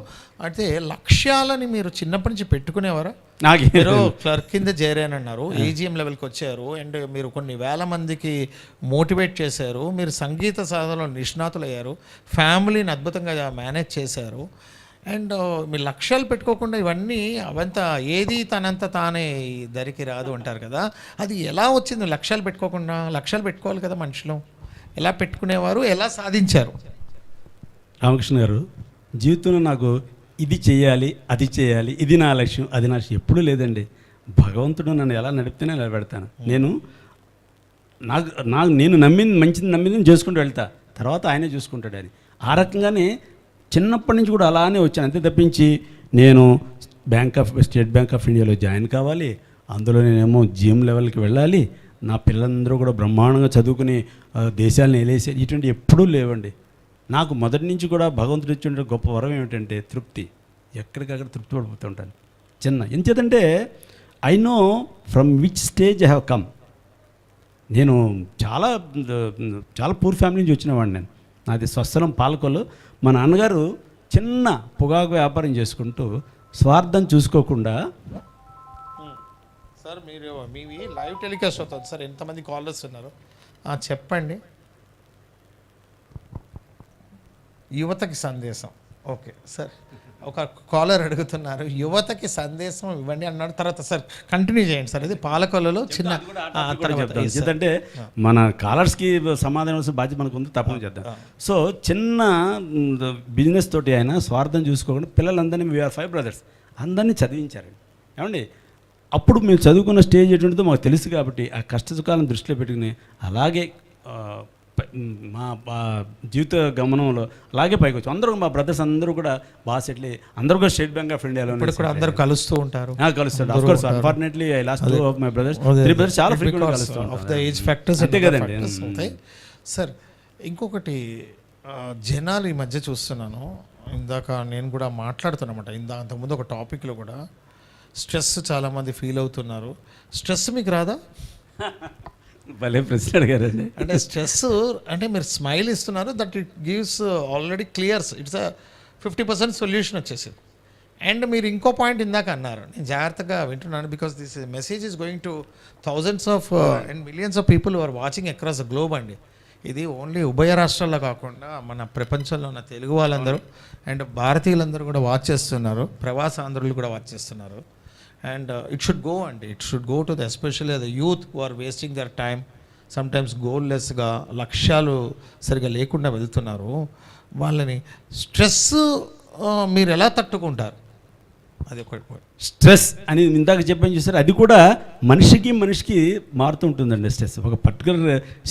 అయితే లక్ష్యాలని మీరు చిన్నప్పటి నుంచి పెట్టుకునేవారా? మీరు క్లర్క్ కింద చేరానన్నారు, ఏజీఎం లెవెల్కి వచ్చారు, అండ్ మీరు కొన్ని వేల మందికి మోటివేట్ చేశారు, మీరు సంగీత సాధనలో నిష్ణాతులయ్యారు, ఫ్యామిలీని అద్భుతంగా మేనేజ్ చేశారు. అండ్ మీ లక్ష్యాలు పెట్టుకోకుండా ఇవన్నీ అవంతా ఏది తనంత తానే దరికి రాదు అంటారు కదా, అది ఎలా వచ్చింది? లక్ష్యాలు పెట్టుకోకుండా, లక్ష్యాలు పెట్టుకోవాలి కదా మనుషులు, ఎలా పెట్టుకునేవారు, ఎలా సాధించారు? రామకృష్ణ గారు, జీవితంలో నాకు ఇది చేయాలి, అది చేయాలి, ఇది నా లక్ష్యం, అది నా లక్ష్యం ఎప్పుడూ లేదండి. భగవంతుడు నన్ను ఎలా నడిపితేనే అలా పెడతాను. నేను మంచిది నమ్మింది చేసుకుంటూ వెళ్తా, తర్వాత ఆయనే చూసుకుంటాడు అని. ఆ రకంగానే చిన్నప్పటి నుంచి కూడా అలానే వచ్చాను. అంతే తప్పించి నేను స్టేట్ బ్యాంక్ ఆఫ్ ఇండియాలో జాయిన్ కావాలి, అందులో నేనేమో జిఎం లెవెల్కి వెళ్ళాలి, నా పిల్లలందరూ కూడా బ్రహ్మాండంగా చదువుకుని దేశాలను ఏలేసే ఇటువంటి ఎప్పుడూ లేవండి. నాకు మొదటి నుంచి కూడా భగవంతుడు ఇచ్చిన గొప్ప వరం ఏమిటంటే తృప్తి. ఎక్కడికక్కడ తృప్తి పడిపోతూ ఉంటాను. ఎంచేతంటే I know from which stage I have come. నేను చాలా చాలా పూర్ ఫ్యామిలీ నుంచి వచ్చినవాడిని. నేను నాది స్వస్థలం పాలకొల్లు. మా నాన్నగారు చిన్న పొగాకు వ్యాపారం చేసుకుంటూ స్వార్థం చూసుకోకుండా. సార్ మీరు మీవి లైవ్ టెలికాస్ట్ అవుతుంది సార్, ఎంతమంది కాలర్స్ ఉన్నారు చెప్పండి. యువతకి సందేశం. ఓకే సార్, ఒక కాలర్ అడుగుతున్నారు యువతకి సందేశం ఇవ్వండి అన్నాడు. తర్వాత సార్ కంటిన్యూ చేయండి సార్. ఇది పాలకొల్లులో చిన్న ఎందుకంటే మన కాలర్స్కి సమాధానం బాధ్యత మనకు ఉంది, తప్పని చేద్దాం. సో చిన్న బిజినెస్ తోటి ఆయన స్వార్థం చూసుకోకుండా పిల్లలందరినీ వీఆర్ 5 brothers అందరినీ చదివించారండి. ఏమండి అప్పుడు మేము చదువుకున్న స్టేజ్ ఎటువంటిదో మాకు తెలుసు కాబట్టి ఆ కష్ట సుఖాలను దృష్టిలో పెట్టుకుని అలాగే మా జీవిత గమనంలో అలాగే పైకి వచ్చి అందరూ మా బ్రదర్స్ అందరూ కూడా బాగా సెటిల్ అయ్యి అందరూ కూడా స్టేట్ బ్యాంక్ ఆఫ్ ఇండియాలో కూడా అందరూ కలుస్తూ ఉంటారు. కలుస్తారు. Of course unfortunately I last 2 of my brothers, 3 brothers చాలా ఫ్రీక్వెంట్గా కలుస్తూ ఉంటారు. ఆఫ్ ద ఏజ్ ఫ్యాక్టర్స్ అంతే కదండి. సార్ ఇంకొకటి జనాలు ఈ మధ్య చూస్తున్నాను, ఇందాక నేను కూడా మాట్లాడుతున్నమాట, అంతకుముందు ఒక టాపిక్లో కూడా స్ట్రెస్ చాలామంది ఫీల్ అవుతున్నారు. స్ట్రెస్ మీకు రాదా? భలే ప్రశ్న అడిగారండి. అంటే స్ట్రెస్ అంటే మీరు స్మైల్ ఇస్తున్నారు, that it gives already clears, it's 50% solution వచ్చేసింది. అండ్ మీరు ఇంకో పాయింట్ ఇందాక అన్నారు, నేను జాగ్రత్తగా వింటున్నాను, because this message is going to thousands of and millions of people are watching across the globe అండి. ఇది ఓన్లీ ఉభయ రాష్ట్రాల్లో కాకుండా మన ప్రపంచంలో ఉన్న తెలుగు వాళ్ళందరూ అండ్ భారతీయులందరూ కూడా వాచ్ చేస్తున్నారు, ప్రవాస ఆంధ్రులు కూడా వాచ్ చేస్తున్నారు. And it should go, and it should go to especially the youth who are wasting their time, sometimes goallessగా లక్ష్యాలు సరిగా లేకుండా వెళ్తున్నారు. వాళ్ళని స్ట్రెస్ మీరు ఎలా తట్టుకుంటారు? అది ఒకటి. స్ట్రెస్ అని ఇందాక చెప్పాను చూసారు, అది కూడా మనిషికి మారుతూ ఉంటుందండి. స్ట్రెస్ ఒక పర్టికులర్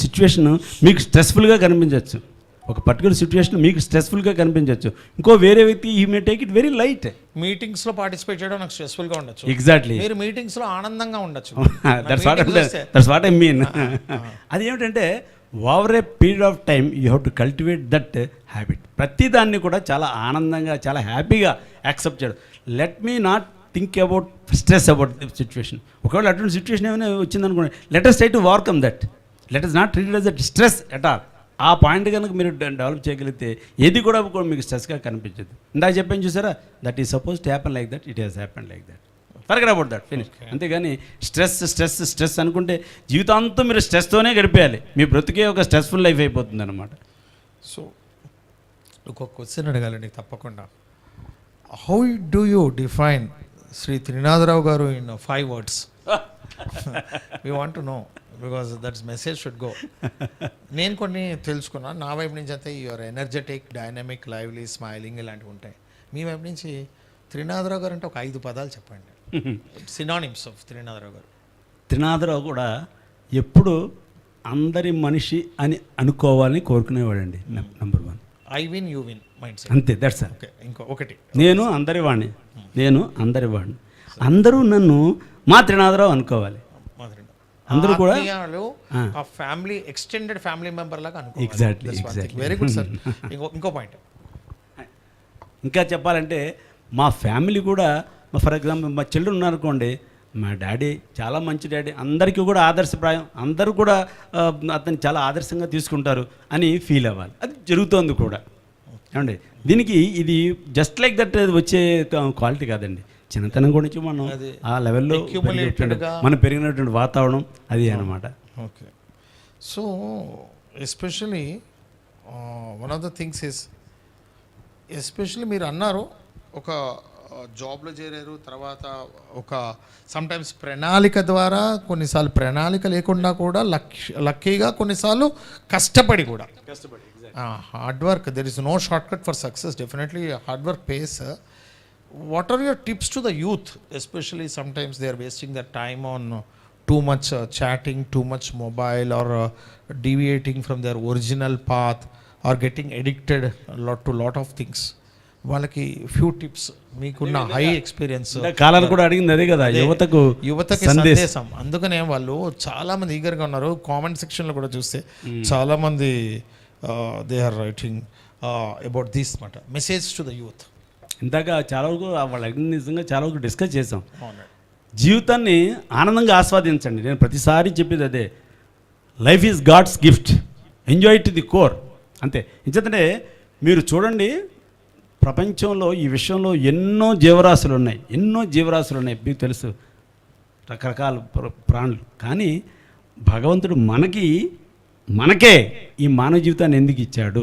సిచ్యువేషన్ మీకు స్ట్రెస్ఫుల్గా కనిపించవచ్చు, ఒక పర్టికులర్ సిచ్యువేషన్ మీకు స్ట్రెస్ఫుల్గా కనిపించవచ్చు. ఇంకో వేరే వ్యక్తి he may take it very light. మీటింగ్స్లో పార్టిసిపేట్ చేయడం నాకు స్ట్రెస్ఫుల్గా ఉండొచ్చు. ఎగ్జాక్ట్లీ. మీరు మీటింగ్స్లో ఆనందంగా ఉండొచ్చు. That's what I mean. అది ఏమిటంటే over a period of time you have to cultivate that habit. ప్రతిదాన్ని కూడా చాలా ఆనందంగా చాలా హ్యాపీగా యాక్సెప్ట్ చేయడం. Let me not think about stress about the situation. ఒకవేళ అటువంటి సిచ్యువేషన్ ఏమైనా వచ్చిందనుకోండి, let us try to overcome that. Let us not treat it as a stress at all. ఆ పాయింట్ కనుక మీరు డెవలప్ చేయగలిగితే ఏది కూడా మీకు స్ట్రెస్గా కనిపించదు. ఇందాక చెప్పాను చూసారా, that is supposed to happen like that, it has happen like that. Forget about that, finish. అంతేగాని స్ట్రెస్ స్ట్రెస్ స్ట్రెస్ అనుకుంటే జీవితాంతం మీరు స్ట్రెస్తోనే గడిపేయాలి. మీ బ్రతుకే ఒక స్ట్రెస్ఫుల్ లైఫ్ అయిపోతుంది అనమాట. సో ఒక క్వశ్చన్ అడగాలండి తప్పకుండా. How do you define Shri Trinatha Rao garu in 5 words? We want to know, because that's message should go. నేను కొన్ని తెలుసుకున్నాను నా వైపు నుంచి. అయితే your energetic, dynamic, lively, smiling ఇలాంటివి ఉంటాయి. మీ వైపు నుంచి త్రినాథరావు గారు అంటే ఒక 5 పదాలు చెప్పండి, సినానిమ్స్ ఆఫ్ త్రినాథరావు గారు. త్రినాథరావు కూడా ఎప్పుడు అందరి మనిషి అని అనుకోవాలని కోరుకునేవాడండి. Number 1 I win you win mindset. అంతే, దట్స్ ఆల్. ఓకే, ఇంకొకటి నేను అందరి వాడిని, అందరూ నన్ను మా త్రినాథరావు అనుకోవాలి. అందరూ కూడా ఆ ఫ్యామిలీ, ఎక్స్టెండెడ్ ఫ్యామిలీ మెంబర్ లాగా అనుకో. ఎగ్జాక్ట్లీ. Very good sir. ఇంకో పాయింట్ ఇంకా చెప్పాలంటే మా ఫ్యామిలీ కూడా, ఫర్ ఎగ్జాంపుల్ మా చిల్డ్రన్ ఉన్నారనుకోండి, మా డాడీ చాలా మంచి డాడీ, అందరికీ కూడా ఆదర్శప్రాయం, అందరూ కూడా అతన్ని చాలా ఆదర్శంగా తీసుకుంటారు అని ఫీల్ అవ్వాలి. అది జరుగుతోంది కూడా. ఏమండి దీనికి ఇది జస్ట్ లైక్ దట్ వచ్చే క్వాలిటీ కాదండి. చిన్నతనం గురించి మనం ఆ లెవెల్లో మనం పెరిగినటువంటి వాతావరణం అది అన్నమాట. Okay. So especially one of the things is, especially మీరు అన్నారు ఒక జాబ్లో చేరారు, తర్వాత ఒక సమ్టైమ్స్ ప్రణాళిక ద్వారా, కొన్నిసార్లు ప్రణాళిక లేకుండా కూడా లక్కీగా, కొన్నిసార్లు కష్టపడి కూడా, hard work. There is no short cut for success. Definitely hard work pays. What are your tips to the youth? Especially sometimes they are wasting their time on too much chatting, too much mobile, or deviating from their original path, or getting addicted to lot of things. వాళ్ళకి few tips మీకున్న high experience. కాలాలు కూడా అడిగింది అదే కదా, యువతకి సందేశం. అందుకనే వాళ్ళు చాలా మంది ఈగర్గా ఉన్నారు. కామెంట్ సెక్షన్లో కూడా చూస్తే చాలా మంది they are writing about this మాట, మెసేజ్ టు ద యూత్. ఇందాక చాలా వరకు వాళ్ళు అడిగిన నిజంగా చాలా వరకు డిస్కస్ చేసాం. జీవితాన్ని ఆనందంగా ఆస్వాదించండి. నేను ప్రతిసారి చెప్పేది అదే, life is God's gift, enjoy to the core. అంతే. ఎందుకంటే మీరు చూడండి, ప్రపంచంలో ఈ విషయంలో ఎన్నో జీవరాశులు ఉన్నాయి, మీకు తెలుసు, రకరకాల ప్రాణులు. కానీ భగవంతుడు మనకే ఈ మానవ జీవితాన్ని ఎందుకు ఇచ్చాడు?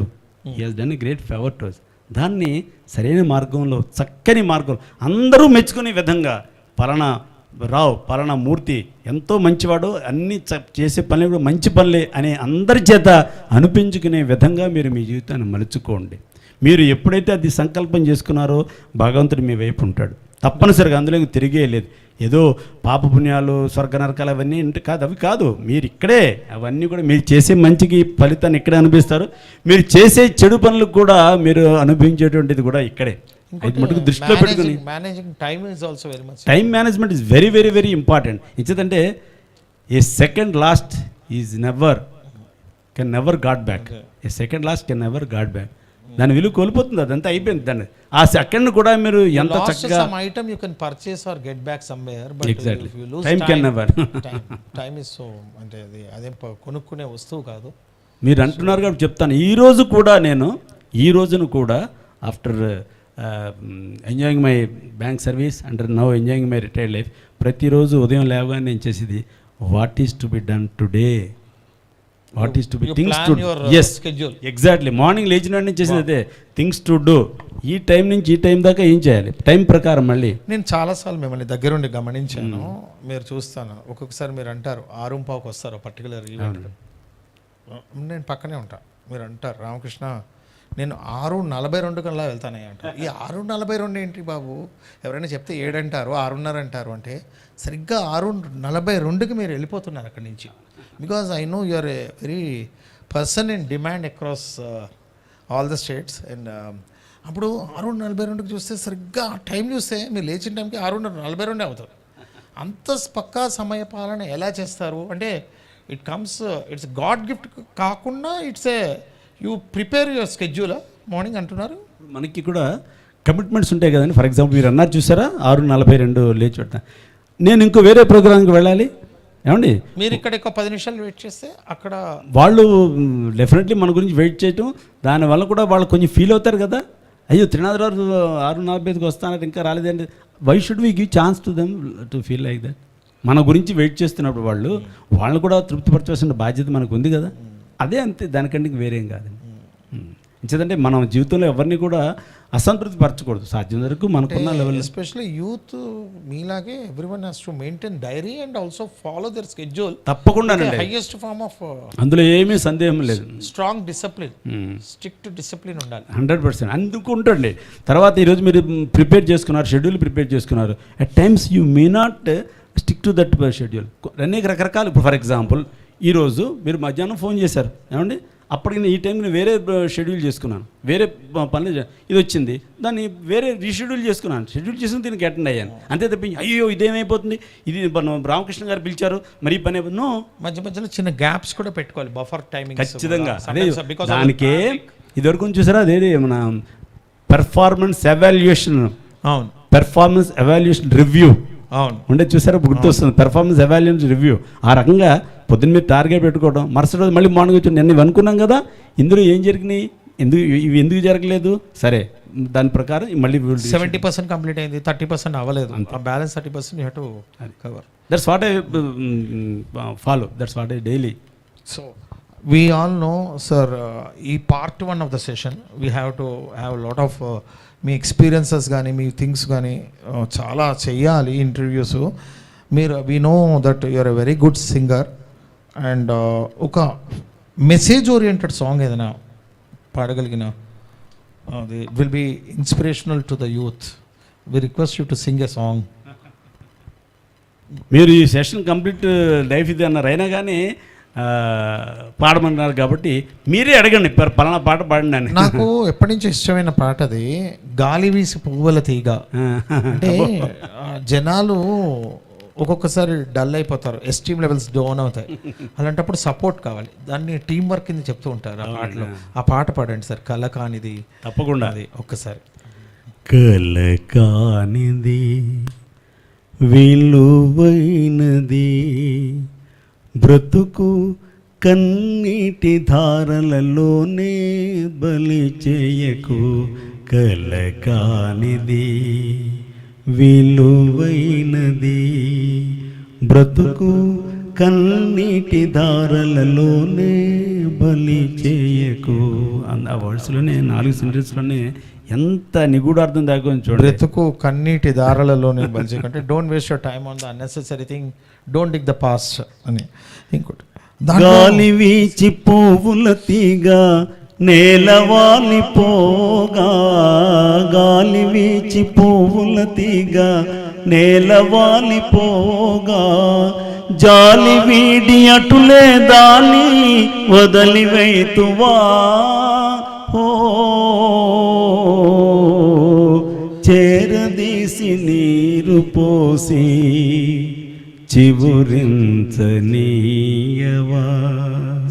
He has done a great favour to us. దాన్ని సరైన మార్గంలో, చక్కని మార్గం, అందరూ మెచ్చుకునే విధంగా, పలానా మూర్తి ఎంతో మంచివాడు, అన్ని చేసే పనులు కూడా మంచి పనులే అని అందరి చేత అనిపించుకునే విధంగా మీరు మీ జీవితాన్ని మలుచుకోండి. మీరు ఎప్పుడైతే అది సంకల్పం చేసుకున్నారో భగవంతుడు మీ వైపు ఉంటాడు తప్పనిసరిగా. అందులో తిరిగే లేదు. ఏదో పాపపుణ్యాలు, స్వర్గ నరకాలు అవన్నీ అవి కాదు. మీరు ఇక్కడే అవన్నీ కూడా మీరు చేసే మంచికి ఫలితాన్ని ఇక్కడే అనిపిస్తారు. మీరు చేసే చెడు పనులకు కూడా మీరు అనుభవించేటువంటిది కూడా ఇక్కడే. దృష్టిలో పెట్టుకుని time management is very very very important. ఇచ్చేదంటే a second lost is can never got back. A second lost can never got back. దాని విలువ కోల్పోతుంది, అదంతా అయిపోయింది. దాన్ని ఆ సెకండ్ కూడా మీరు ఎంత చక్కగా item you can purchase or get back somewhere, but exactly time can never. Time is so, అంటే అదేం కొనుక్కునే వస్తువు కాదు. మీరు అంటున్నారు కాబట్టి చెప్తాను. ఈ రోజును కూడా after enjoying my bank service and now enjoying my retired life, ప్రతిరోజు ఉదయం లేవగానే నేను చేసేది what is to be done today, what is to be things to is exactly. Morning లేచిన వెంటనే చేసేది అదే, థింగ్స్ టు డూ. ఈ టైం నుంచి ఈ టైం దాకా ఏం చేయాలి, టైం ప్రకారం. మళ్ళీ నేను చాలాసార్లు మిమ్మల్ని దగ్గరుండి గమనించాను. మీరు చూస్తాను, ఒక్కొక్కసారి మీరు అంటారు 6:15కి వస్తారు పర్టికులర్ ఈవెంట్, నేను పక్కనే ఉంటా. మీరు అంటారు రామకృష్ణ నేను 6:42 కల్లా వెళ్తానే అంటారు. ఈ 6:42 ఏంటి బాబు, ఎవరైనా చెప్తే 7 అంటారు, 6:30 అంటారు. అంటే సరిగ్గా 6:42కి మీరు వెళ్ళిపోతున్నారు అక్కడి నుంచి. Because I know you are a very person in demand across all the states. And అప్పుడు 6:42కి చూస్తే సరిగ్గా టైం చూస్తే మీరు లేచిన టైంకి 6:42 అవుతుంది. అంత పక్కా సమయ పాలన ఎలా చేస్తారు అంటే ఇట్స్ గాడ్ గిఫ్ట్ కాకుండా it's a you prepare your schedule morning అంటున్నారు. మనకి కూడా కమిట్మెంట్స్ ఉంటాయి కదండి. ఫర్ ఎగ్జాంపుల్ మీరు అన్నారు చూసారా, 6:42 లేచి పెట్టా, నేను ఇంకో వేరే ప్రోగ్రామ్కి వెళ్ళాలి ఏమండి, మీరు ఇక్కడ 10 నిమిషాలు వెయిట్ చేస్తే అక్కడ వాళ్ళు డెఫినెట్లీ మన గురించి వెయిట్ చేయటం, దానివల్ల కూడా వాళ్ళు కొంచెం ఫీల్ అవుతారు కదా, అయ్యో త్రినాథరావు 6:45కి వస్తానంటే ఇంకా రాలేదండి. Why should we give chance to them to feel like that? మన గురించి వెయిట్ చేస్తున్నప్పుడు వాళ్ళు కూడా తృప్తిపరచాల్సిన బాధ్యత మనకు ఉంది కదా. అదే అంతే, దానికంటే వేరేం కాదండి. ఎందుకంటే మనం జీవితంలో ఎవరిని కూడా అసంతృప్తి పరచకూడదు, సాధ్యం వరకు మనకున్న లెవెల్. ఎస్పెషల్లీ యూత్ మీలాగే everyone has to maintain diary and also follow their schedule. తప్పకుండా హైయెస్ట్ ఫార్మ్ ఆఫ్, అందులో ఏమీ సందేహం లేదు. స్ట్రాంగ్ డిసిప్లిన్, స్ట్రిక్ట్ డిసిప్లిన్ ఉండాలి 100%. అందుకు ఉంటుంది. తర్వాత ఈరోజు మీరు ప్రిపేర్ చేసుకున్నారు, షెడ్యూల్ ప్రిపేర్ చేసుకున్నారు. At times you may not stick to that schedule. అనేక రకరకాలు. ఇప్పుడు ఫర్ ఎగ్జాంపుల్ ఈరోజు మీరు మధ్యాహ్నం ఫోన్ చేశారు ఏమండి, అప్పటికి ఈ టైంకి నేను వేరే షెడ్యూల్ చేసుకున్నాను, వేరే పనులు ఇది వచ్చింది, దాన్ని వేరే రీషెడ్యూల్ చేసుకున్నాను. షెడ్యూల్ చేసుకుని దీనికి అటెండ్ అయ్యాను. అంతే తప్పించి అయ్యో ఇదేమైపోతుంది, ఇది రామకృష్ణ గారు పిలిచారు మరి పని అయిపోతుంది. మధ్య మధ్యలో చిన్న గ్యాప్స్ కూడా పెట్టుకోవాలి, బఫర్ టైమింగ్. ఖచ్చితంగా. అదే దానికే ఇదివరకు చూసారా, అదేది మన పెర్ఫార్మెన్స్ ఎవాల్యుయేషన్, అవును, పెర్ఫార్మెన్స్ ఎవాల్యుయేషన్ రివ్యూ, అవును ఉండే చూసారా, గుర్తొస్తుంది. Performance evaluation review. ఆ రకంగా పొద్దున్న మీరు టార్గెట్ పెట్టుకోవడం, మరుసటి రోజు మళ్ళీ మార్నింగ్ వచ్చి నేను అనుకున్నాం కదా, ఇందులో ఏం జరిగినాయి, ఇవి ఎందుకు జరగలేదు, సరే దాని ప్రకారం మళ్ళీ 70% కంప్లీట్ అయింది, 30% అవ్వలేదు, ఆ balance 30% you have to cover. That's what I follow, that's what I daily. So we all know sir, ఈ part 1 of the session we have to have lot of మీ ఎక్స్పీరియన్సెస్ కానీ మీ థింగ్స్ కానీ చాలా చెయ్యాలి ఇంటర్వ్యూస్. మీరు we know that you are a very good singer and ఒక message oriented song ఏదైనా పాడగలిగిన, అది will be inspirational to the youth. We request you to sing a song. మీరు ఈ సెషన్ కంప్లీట్ లైఫ్ ఇది అన్నారు, అయినా కానీ పాడమన్నారు కాబట్టి మీరే అడగండి పలానా పాట పాడండి అని. నాకు ఎప్పటి నుంచో ఇష్టమైన పాట అది గాలి వీసి పువ్వుల తీగ. అంటే జనాలు ఒక్కొక్కసారి డల్ అయిపోతారు, ఎస్టీమ్ లెవెల్స్ డౌన్ అవుతాయి, అలాంటప్పుడు సపోర్ట్ కావాలి, దాన్ని టీం వర్క్ కింద చెప్తూ ఉంటారు ఆ పాటలో. ఆ పాట పాడండి సార్, కల కానిది. తప్పకుండా అది ఒక్కసారి. కల కానిది విలువైనది బ్రతుకు కన్నీటి ధారలలోనే బలి చేయకు, కల కానిది విలువైనది బ్రతుకు కన్నీటి ధారలలోనే బలి చేయకు. ఆ వర్డ్స్లోనే 4 సెంటెన్స్లోనే ఎంత నిగూఢార్థం దాకా చూడండి. బ్రతుకు కన్నీటి దారాలలోనే బలి చేయకంటే don't waste your time on the unnecessary thing, don't dig the past అని. ఇంకోటి గాలి వీచి పువ్వుల తీగ నేలవాలి పోగా, గాలి వీచి పువ్వుల తీగ నేలవాలి పోగా, జాలి వీడి అటులే దాని వదిలివేతువా, ఓ చేరదీసి నీరు పోసి చివురించనీయవా.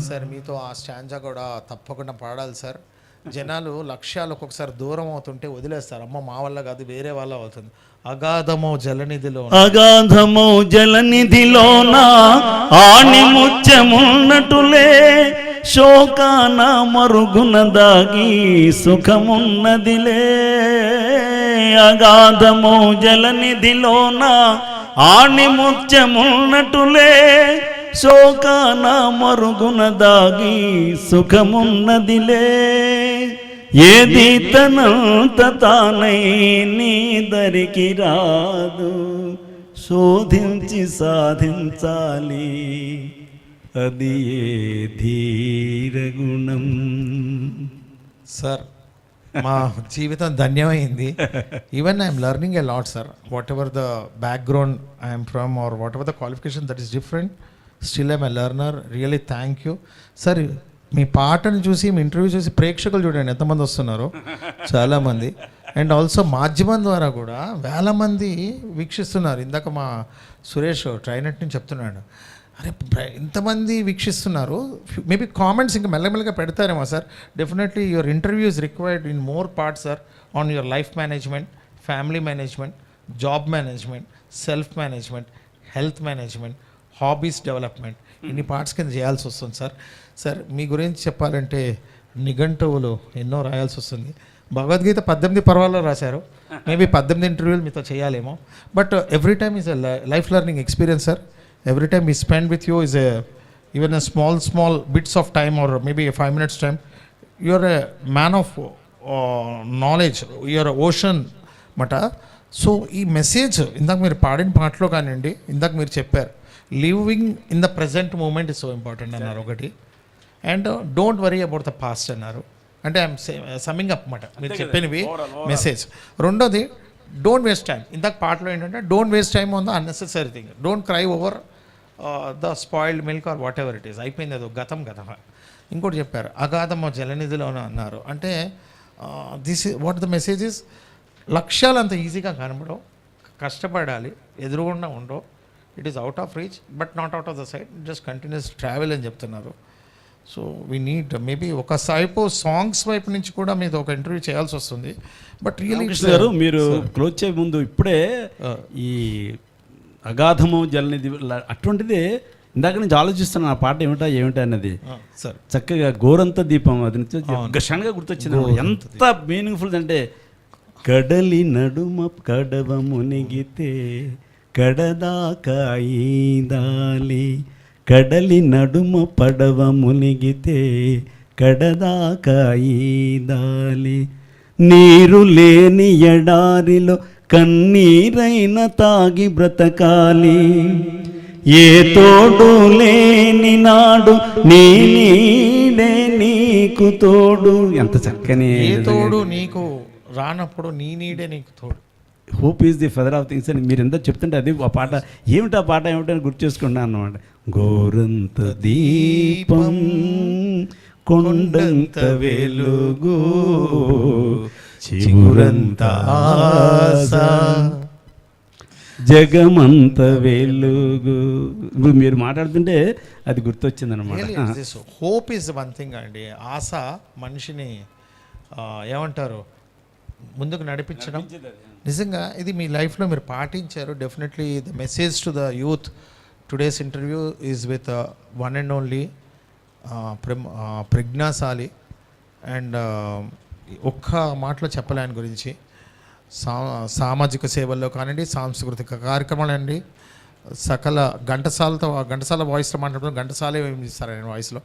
సార్ మీతో ఆ స్టాంజా కూడా తప్పకుండా పాడాలి సార్. జనాలు లక్ష్యాలు ఒక్కొక్కసారి దూరం అవుతుంటే వదిలేస్తారు, అమ్మ మా వల్ల కాదు వేరే వాళ్ళ అవుతుంది. అగాధమో జలనిధిలో, అగాధమో జలనిధిలోన ఆని ముత్యమున్నటులే, శోకాన మరుగున దాగి సుఖమున్నదిలే. అగాధమో జలనిధిలోన ఆని ముత్యమున్నటులే, శోకాన మరుగున దాగి సుఖమున్నదిలే. ఏది తనంత తానై నీ దరికి రాదు, శోధించి సాధించాలి అది ఏ ధీరగుణం. సార్ మా జీవితం ధన్యమైంది. Even I'm learning a lot sir. Whatever the background I'm from or whatever the qualification that is different, still I'm a learner. Really thank you sir. మీ పాటను చూసి, మీ ఇంటర్వ్యూ చూసి ప్రేక్షకులు చూడండి ఎంతమంది వస్తున్నారో, చాలామంది. అండ్ ఆల్సో మాధ్యమం ద్వారా కూడా వేల మంది వీక్షిస్తున్నారు. ఇందాక మా సురేష్ ట్రైనెట్ నుంచి చెప్తున్నాడు, అరే ఇంతమంది వీక్షిస్తున్నారు, మేబీ కామెంట్స్ ఇంకా మెల్లమెల్లగా పెడతారేమో సార్. Definitely your interview is required in more parts sir, on your life management, family management, job management, self management, health management, hobbies development, ఇన్ని పార్ట్స్ కింద చేయాల్సి వస్తుంది సార్. సార్ మీ గురించి చెప్పాలంటే నిఘంటువులు ఎన్నో రాయాల్సి వస్తుంది. భగవద్గీత 18 పర్వాల్లో రాశారు, మేబీ 18 ఇంటర్వ్యూలు మీతో చేయాలేమో. But every time is a life learning experience sir. Every time we spend with you is even a small bits of time or maybe a 5 minutes time. You are a man of knowledge. You are an ocean mata. So ee message indak meer paadin paatlo kanandi, indak meer chepparu living in the present moment is so important annaru okati. And don't worry about the past annaru. అంటే I'm summing up మాట మీరు చెప్పినవి message. రెండోది don't waste time. ఇందాక పాటలో ఏంటంటే don't waste time on the unnecessary thing, don't cry over the spoiled milk are what ever it is. అయిపోయింది అది గతం గతం. ఇంకోటి చెప్పారు అగాధమో జలనిధిలోనే అన్నారు. అంటే this what the message is, లక్ష్యాలు అంత ఈజీగా కనబడవు, కష్టపడాలి, ఎదురుగుండా ఉండవు. It is out of reach but not out of the side, just continuous travel అని చెప్తున్నారు. సో వీ నీడ్ మేబీ ఒక సాంగ్స్ వైపు నుంచి కూడా మీద ఒక ఇంటర్వ్యూ చేయాల్సి వస్తుంది. బట్ రియల్లీ గారు మీరు క్లోజ్ చేయ ముందు ఇప్పుడే ఈ అగాధము జలనిధి అటువంటిది ఇందాక నుంచి ఆలోచిస్తున్నాను ఆ పాట ఏమిటా అన్నది. సార్ చక్కగా గోరంత దీపం అది నుంచి క్షణంగా గుర్తొచ్చింది. ఎంత మీనింగ్ఫుల్ అంటే, కడలి నడుమ కడవ మునిగితే కడదాకా ఈదాలి, కడలి నడుమ పడవ మునిగితే కడదాకా ఈదాలి, నీరు లేని ఎడారిలో కన్నీరైన తాగి బ్రతకాలి, ఏ తోడు లేని నాడు నీ నీడే నీకు తోడు. ఎంత చక్కని ఏ తోడు నీకు రానప్పుడు నీ నీడే నీకు తోడు. Hope is the feather of things అని మీరు ఎంత చెప్తుంటే అది ఆ పాట ఏమిటి ఆ పాట ఏమిటని గుర్తు చేసుకున్నాను అన్నమాట. గోరంత దీపం కొండంత వెలుగు చిగురంత ఆశ జగమంత వెలుగు. ఇప్పుడు మీరు మాట్లాడుతుంటే అది గుర్తొచ్చింది అనమాట. హోప్ ఈజ్ వన్ థింగ్ అండి. ఆశ మనిషిని ఏమంటారు ముందుకు నడిపించడం. నిజంగా ఇది మీ లైఫ్లో మీరు పాటించారు. Definitely the message to the youth today's interview is with one and only ప్రజ్ఞాశాలి. అండ్ ఒక్క మాటలో చెప్పలే ఆయన గురించి. సామాజిక సేవల్లో కానివ్వండి, సాంస్కృతిక కార్యక్రమాలు అండి, సకల ఘంటసాల వాయిస్లో మాట్లాడుతున్న ఘంటసాలే ఏం చేస్తారు ఆయన వాయిస్లో.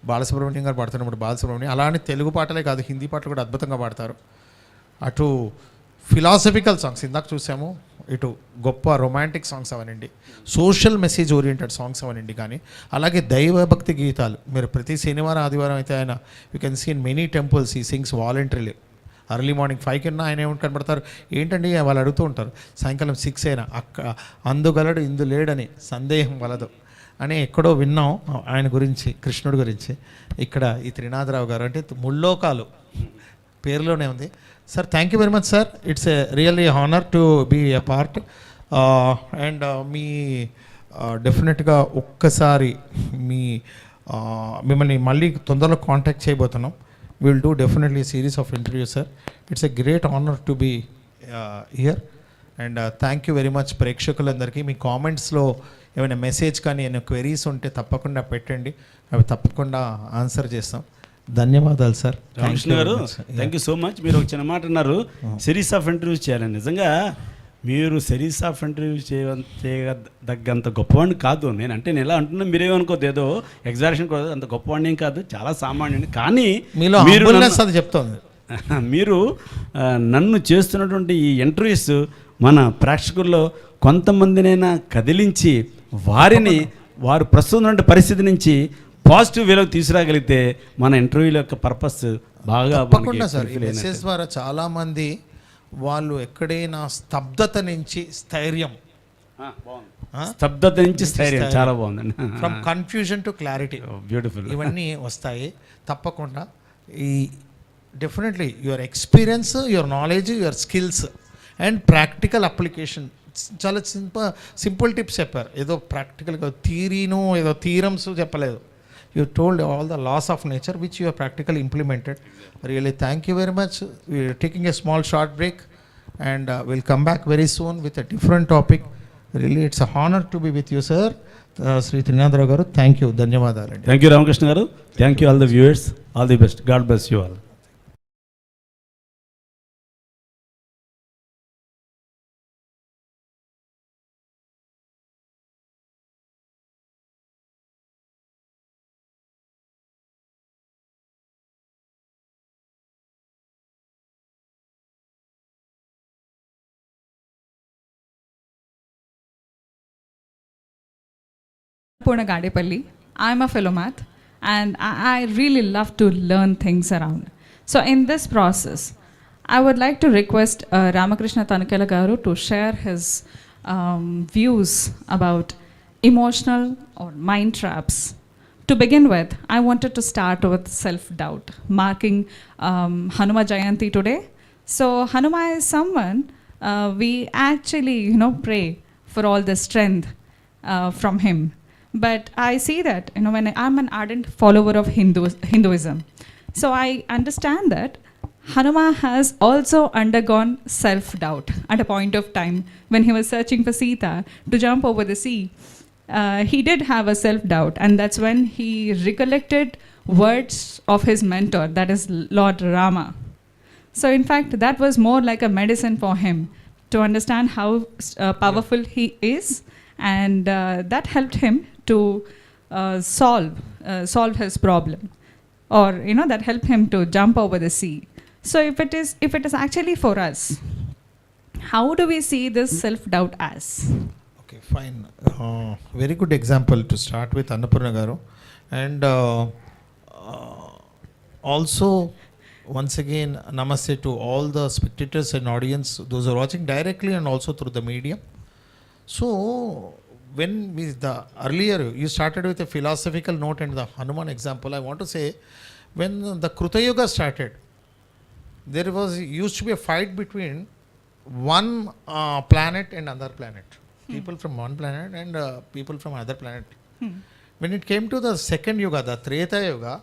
బాలసుబ్రహ్మణ్యం గారు పాడుతున్నప్పుడు బాలసుబ్రహ్మణ్యం అలానే తెలుగు పాటలే కాదు హిందీ పాటలు కూడా అద్భుతంగా పాడతారు. అటు ఫిలాసఫికల్ సాంగ్స్ ఇందాక చూసాము, ఇటు గొప్ప రొమాంటిక్ సాంగ్స్ అవనండి, సోషల్ మెసేజ్ ఓరియంటెడ్ సాంగ్స్ అవనండి, కానీ అలాగే దైవభక్తి గీతాలు. మీరు ప్రతి శనివారం ఆదివారం అయితే ఆయన you can see in many temples he sings voluntarily. Early morning 5 కన్నా ఆయన ఏమిటి కనబడతారు, ఏంటండి వాళ్ళు అడుగుతూ ఉంటారు. సాయంకాలం 6 అయినా అందుగలడు ఇందు లేడని సందేహం వలదు అని ఎక్కడో విన్నాం ఆయన గురించి, కృష్ణుడి గురించి. ఇక్కడ ఈ త్రినాథరావు గారు అంటే ముల్లోకాలు పేరులోనే ఉంది. Sir thank you very much sir. It's a really honour to be a part. And మీ డెఫినెట్గా ఒక్కసారి మిమ్మల్ని మళ్ళీ తొందరలో కాంటాక్ట్ చేయబోతున్నాం. Will do definitely series of interview sir. It's a great honour to be here. And thank you very much ప్రేక్షకులందరికీ. మీ కామెంట్స్లో ఏమైనా మెసేజ్ కానీ ఏమైనా క్వెరీస్ ఉంటే తప్పకుండా పెట్టండి, అవి తప్పకుండా ఆన్సర్ చేస్తాం. ధన్యవాదాలు సార్. రామకృష్ణ గారు థ్యాంక్ యూ సో మచ్. మీరు ఒక చిన్న మాట అన్నారు, సిరీస్ ఆఫ్ ఇంటర్వ్యూస్ చేయాలని. నిజంగా మీరు సిరీస్ ఆఫ్ ఇంటర్వ్యూస్ చేయదగ్గంత గొప్పవాడిని కాదు నేను. అంటే నేను ఎలా అంటున్నా మీరేమనుకోద్దు, ఏదో ఎగ్జాక్షన్ కూడా అంత గొప్పవాడిని ఏం కాదు, చాలా సామాన్యుని. కానీ మీరు చెప్తోంది మీరు నన్ను చేస్తున్నటువంటి ఈ ఇంటర్వ్యూస్ మన ప్రేక్షకుల్లో కొంతమందినైనా కదిలించి వారు ప్రస్తుతం పరిస్థితి నుంచి పాజిటివ్ వేలోకి తీసుకురాగలిగితే మన ఇంటర్వ్యూల యొక్క పర్పస్ బాగా తప్పకుండా సార్. ఈ మెసేజ్ ద్వారా చాలామంది వాళ్ళు ఎక్కడైనా స్తబ్దత నుంచి స్థైర్యం చాలా బాగుందండి. From confusion to clarity, beautiful, ఇవన్నీ వస్తాయి తప్పకుండా. ఈ definitely your experience, your knowledge, your skills and practical application. చాలా సింపుల్ టిప్స్ చెప్పారు. ఏదో ప్రాక్టికల్గా థియరీను ఏదో థీరమ్స్ చెప్పలేదు. You told all the laws of nature which you have practically implemented. Really thank you very much. We are taking a small short break and we'll come back very soon with a different topic. Really it's a honor to be with you sir. Sri Trinadhara garu, thank you. Dhanyavadalu. Thank you Ramakrishna garu. Thank you all the viewers. All the best. God bless you all. Purna Gadepalli. I'm a philomath and I really love to learn things around. So in this process, I would like to request Ramakrishna Tanikella garu to share his views about emotional or mind traps. To begin with, I wanted to start with self-doubt, marking Hanuma Jayanti today. So Hanuma is someone we actually, pray for all the strength from him. But I see that, when I'm an ardent follower of Hinduism, so I understand that Hanuma has also undergone self-doubt at a point of time when he was searching for Sita to jump over the sea. He did have a self-doubt, and that's when he recollected words of his mentor, that is Lord Rama. So in fact, that was more like a medicine for him to understand how powerful he is, and that helped him to solve his problem, or that helped him to jump over the sea. So if it is actually for us, how do we see this self-doubt as? Okay, fine. Very good example to start with, Annapurna garu. And also once again, namaste to all the spectators and audience, those who are watching directly and also through the medium. So, when we earlier you started with a philosophical note and the Hanuman example, I want to say, when the Kruta Yuga started, there was used to be a fight between one planet and another planet. People from one planet and people from another planet. When it came to the second yuga, the Treta Yuga,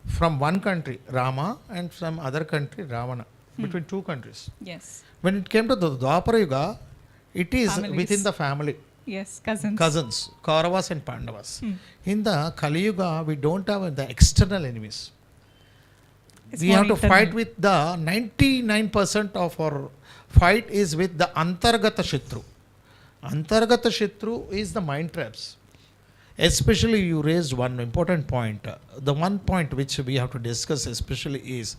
from one country, Rama, and from other country, Ravana, between two countries. Yes. When it came to the Dwapara Yuga, it is Families. within the family. Yes, cousins. Cousins, Kauravas and Pandavas. In the Kali Yuga, we don't have the external enemies. It's We more have to internal. fight with the 99% of our fight is with the Antargata Shatru. Antargata Shatru is the mind traps. Especially you raised one important point. The one point which we have to discuss especially is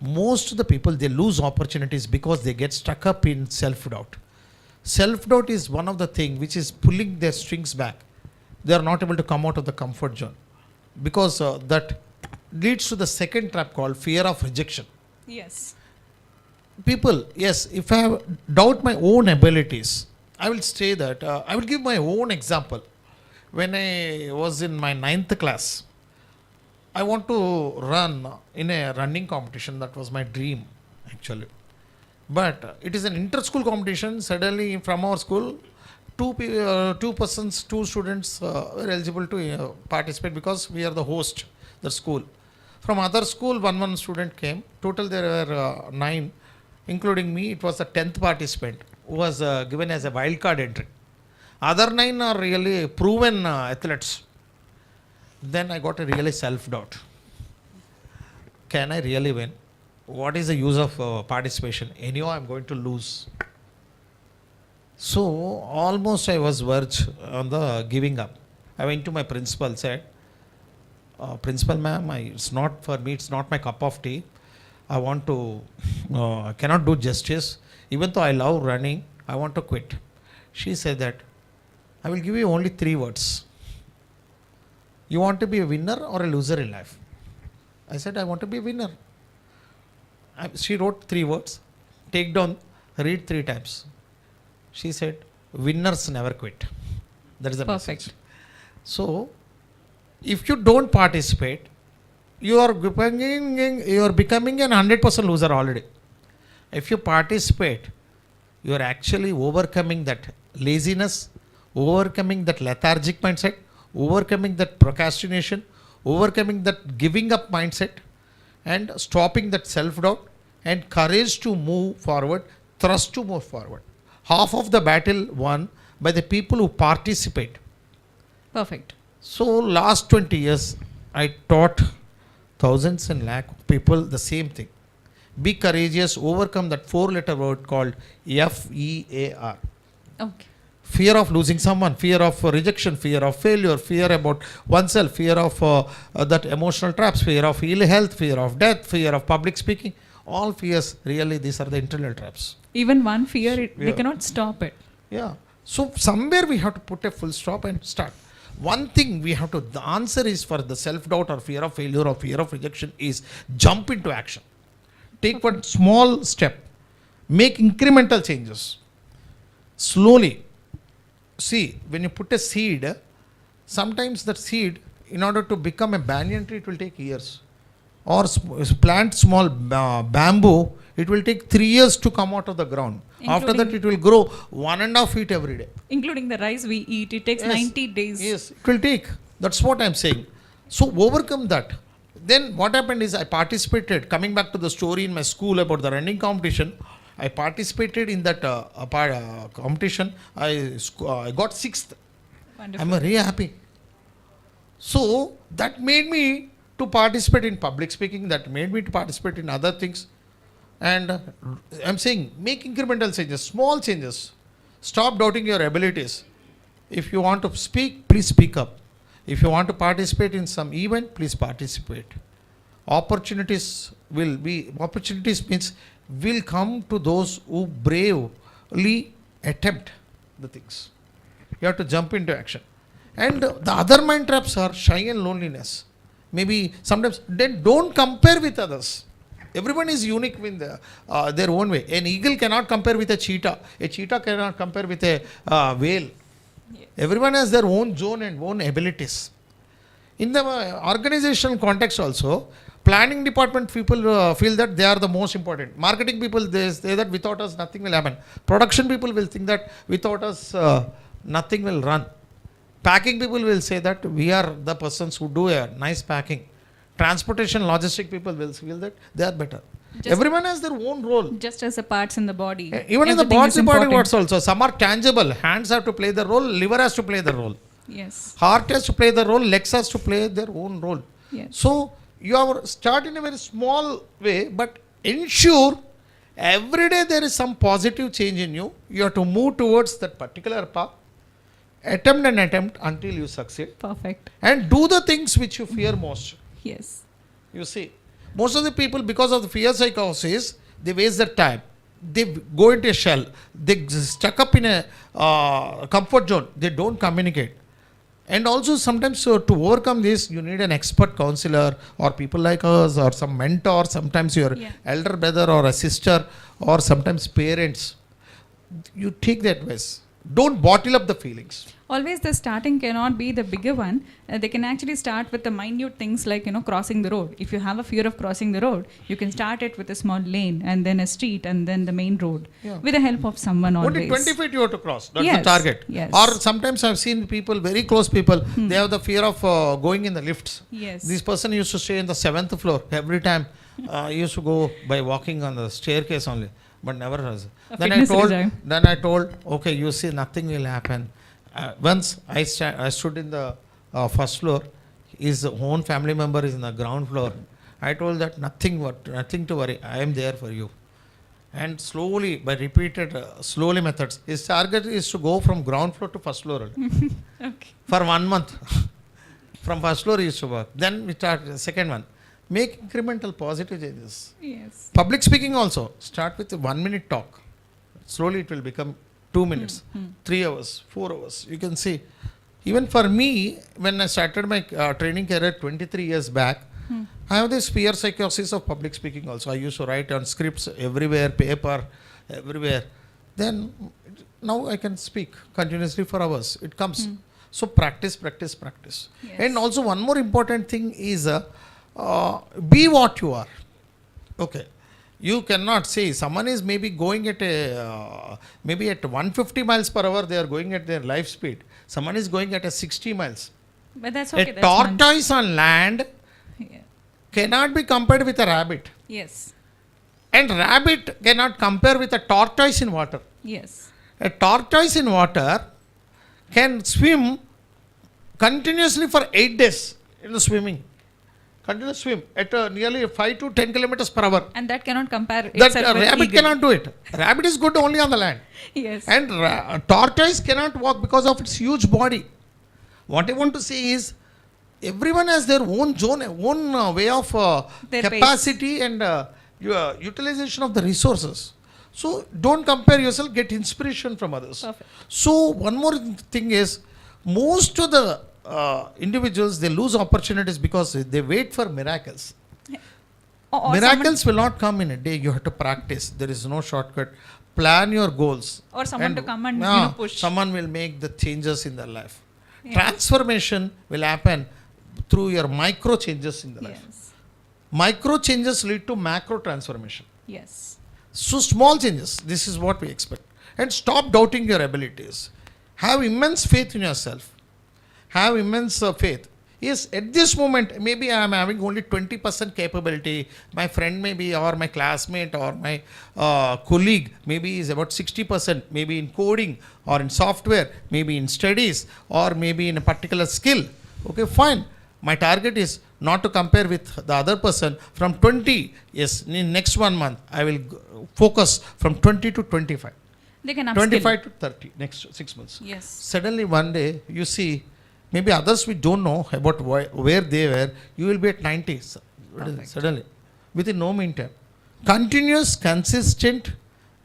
most of the people, they lose opportunities because they get stuck up in self-doubt. Self-doubt is one of the things which is pulling their strings back. They are not able to come out of the comfort zone because that leads to the second trap called fear of rejection. Yes. People, yes, if I have doubt my own abilities, I will say that, I will give my own example. When I was in my 9th class, I want to run in a running competition. That was my dream, actually. But it is an inter-school competition. Suddenly, from our school, two students were eligible to participate because we are the host, the school. From other school, one student came. Total there were 9, including me. It was the 10th participant who was given as a wild card entry. Other 9 are really proven athletes. Then I got a really self-doubt. Can I really win? What is the use of participation? Anyhow, I'm going to lose. So almost I was verge on the giving up. I went to my principal, said, Principal ma'am, it's not for me, it's not my cup of tea. I want to, I cannot do justice. Even though I love running, I want to quit. She said that, I will give you only 3 words. You want to be a winner or a loser in life? I said, I want to be a winner. She wrote 3 words. Take down, read 3 times. She said, winners never quit. That is the Perfect. message. So, if you don't participate, you are becoming an 100% loser already. If you participate, you are actually overcoming that laziness, overcoming that lethargic mindset, overcoming that procrastination, overcoming that giving up mindset, and stopping that self-doubt, and courage to move forward, thrust to move forward. Half of the battle won by the people who participate. Perfect. So last 20 years, I taught thousands and lakh people the same thing. Be courageous, overcome that 4-letter word called FEAR. Okay. Fear of losing someone, fear of rejection, fear of failure, fear about oneself, fear of that emotional traps, fear of ill health, fear of death, fear of public speaking. All fears, really, these are the internal traps. Even one fear, they Yeah. cannot stop it. Yeah. So somewhere we have to put a full stop and start. One thing we have to, the answer is for the self-doubt or fear of failure or fear of rejection is jump into action. Take one small step. Make incremental changes. Slowly. See, when you put a seed, sometimes that seed, in order to become a banyan tree, it will take years. Or plant small bamboo, it will take 3 years to come out of the ground. After that, it will grow 1.5 feet every day. Including the rice we eat, it takes Yes. 90 days. Yes, it will take. That's what I'm saying. So overcome that. Then what happened is I participated, coming back to the story in my school about the running competition, I participated in that competition. I got 6th. Wonderful. I'm very happy. So that made me to participate in public speaking, that made me to participate in other things. And I'm saying, make incremental changes, small changes. Stop doubting your abilities. If you want to speak, please speak up. If you want to participate in some event, please participate. Opportunities means will come to those who bravely attempt the things. You have to jump into action. And the other mind traps are shy and loneliness. Maybe sometimes then don't compare with others. Everyone is unique in their own way. An eagle cannot compare with a cheetah. A cheetah cannot compare with a whale. Yes. Everyone has their own zone and own abilities. In the organizational context also, planning department people feel that they are the most important. Marketing people, they say that without us nothing will happen. Production people will think that without us nothing will run. Packing people will say that we are the persons who do a nice packing. Transportation logistic people will feel that they are better. Just- Everyone has their own role. Just as the parts in the body. Even in the everything is body important. parts also, some are tangible. Hands have to play the role, liver has to play the role. Yes. Heart has to play the role, legs has to play their own role. Yes. So you are start in a very small way, but ensure every day there is some positive change in you. You have to move towards that particular path. Attempt until you succeed. Perfect. And do the things which you fear most. Yes. You see, most of the people, because of the fear psychosis, they waste their time. They go into a shell. They stuck up in a comfort zone. They don't communicate. And also sometimes to overcome this, you need an expert counselor or people like us or some mentor, sometimes your elder brother or a sister or sometimes parents. You take the advice. Don't bottle up the feelings. Always the starting cannot be the bigger one. They can actually start with the minute things like, crossing the road. If you have a fear of crossing the road, you can start it with a small lane and then a street and then the main road with the help of someone always. Only 20 feet you have to cross. That's Yes, the target. yes. Or sometimes I've seen people, very close people, they have the fear of going in the lifts. Yes. This person used to stay in the 7th floor. Every time he used to go by walking on the staircase only, but never has. Then I told, okay, you see, nothing will happen. Once I stood in the first floor, his own family member is in the ground floor. I told that nothing to worry, I am there for you. And slowly, by repeated slowly methods, his target is to go from ground floor to first floor Okay. for 1 month. From first floor he used to work. Then we start the second one. Make incremental positive changes. Yes. Public speaking also, start with a 1 minute talk. Slowly it will become 2 minutes, 3 hours, 4 hours. You can see. Even for me, when I started my training career 23 years back, I have this fear psychosis of public speaking also. I used to write on scripts everywhere, paper, everywhere. Then now I can speak continuously for hours. It comes. So practice. Yes. And also one more important thing is be what you are. Okay. You cannot say someone is maybe going at maybe at 150 miles per hour, they are going at their life speed. Someone is going at a 60 miles. But that's okay. A That's tortoise on land Yeah. cannot be compared with a rabbit. Yes. And rabbit cannot compare with a tortoise in water. Yes. A tortoise in water can swim continuously for 8 days in the swimming. Continuous swim at nearly 5 to 10 kilometers per hour. And that cannot compare That itself with rabbit eagle. cannot do it. Rabbit is good only on the land. Yes. And tortoise cannot walk because of its huge body. What I want to say is, everyone has their own zone, own way of Their capacity and utilization of the resources. So don't compare yourself, get inspiration from others. Perfect. So one more thing is, most of the individuals, they lose opportunities because they wait for miracles. Or Miracles will not come in a day. You have to practice. There is no shortcut. Plan your goals. Or someone to come and push. Someone will make the changes in their life. Yeah. Transformation will happen through your micro changes in the life. Yes. Micro changes lead to macro transformation. Yes. So small changes, this is what we expect. And stop doubting your abilities. Have immense faith in yourself. Have immense faith. Yes, at this moment, maybe I am having only 20% capability. My friend maybe, or my classmate, or my colleague maybe is about 60%, maybe in coding, or in software, maybe in studies, or maybe in a particular skill. Okay, fine. My target is not to compare with the other person from 20. Yes, in next 1 month, I will focus from 20 to 25. They can upskill. 25 to 30, next 6 months. Yes. Suddenly one day, you see, maybe others we don't know about where they were, you will be at 90. Perfect. Suddenly, within no meantime. Continuous, consistent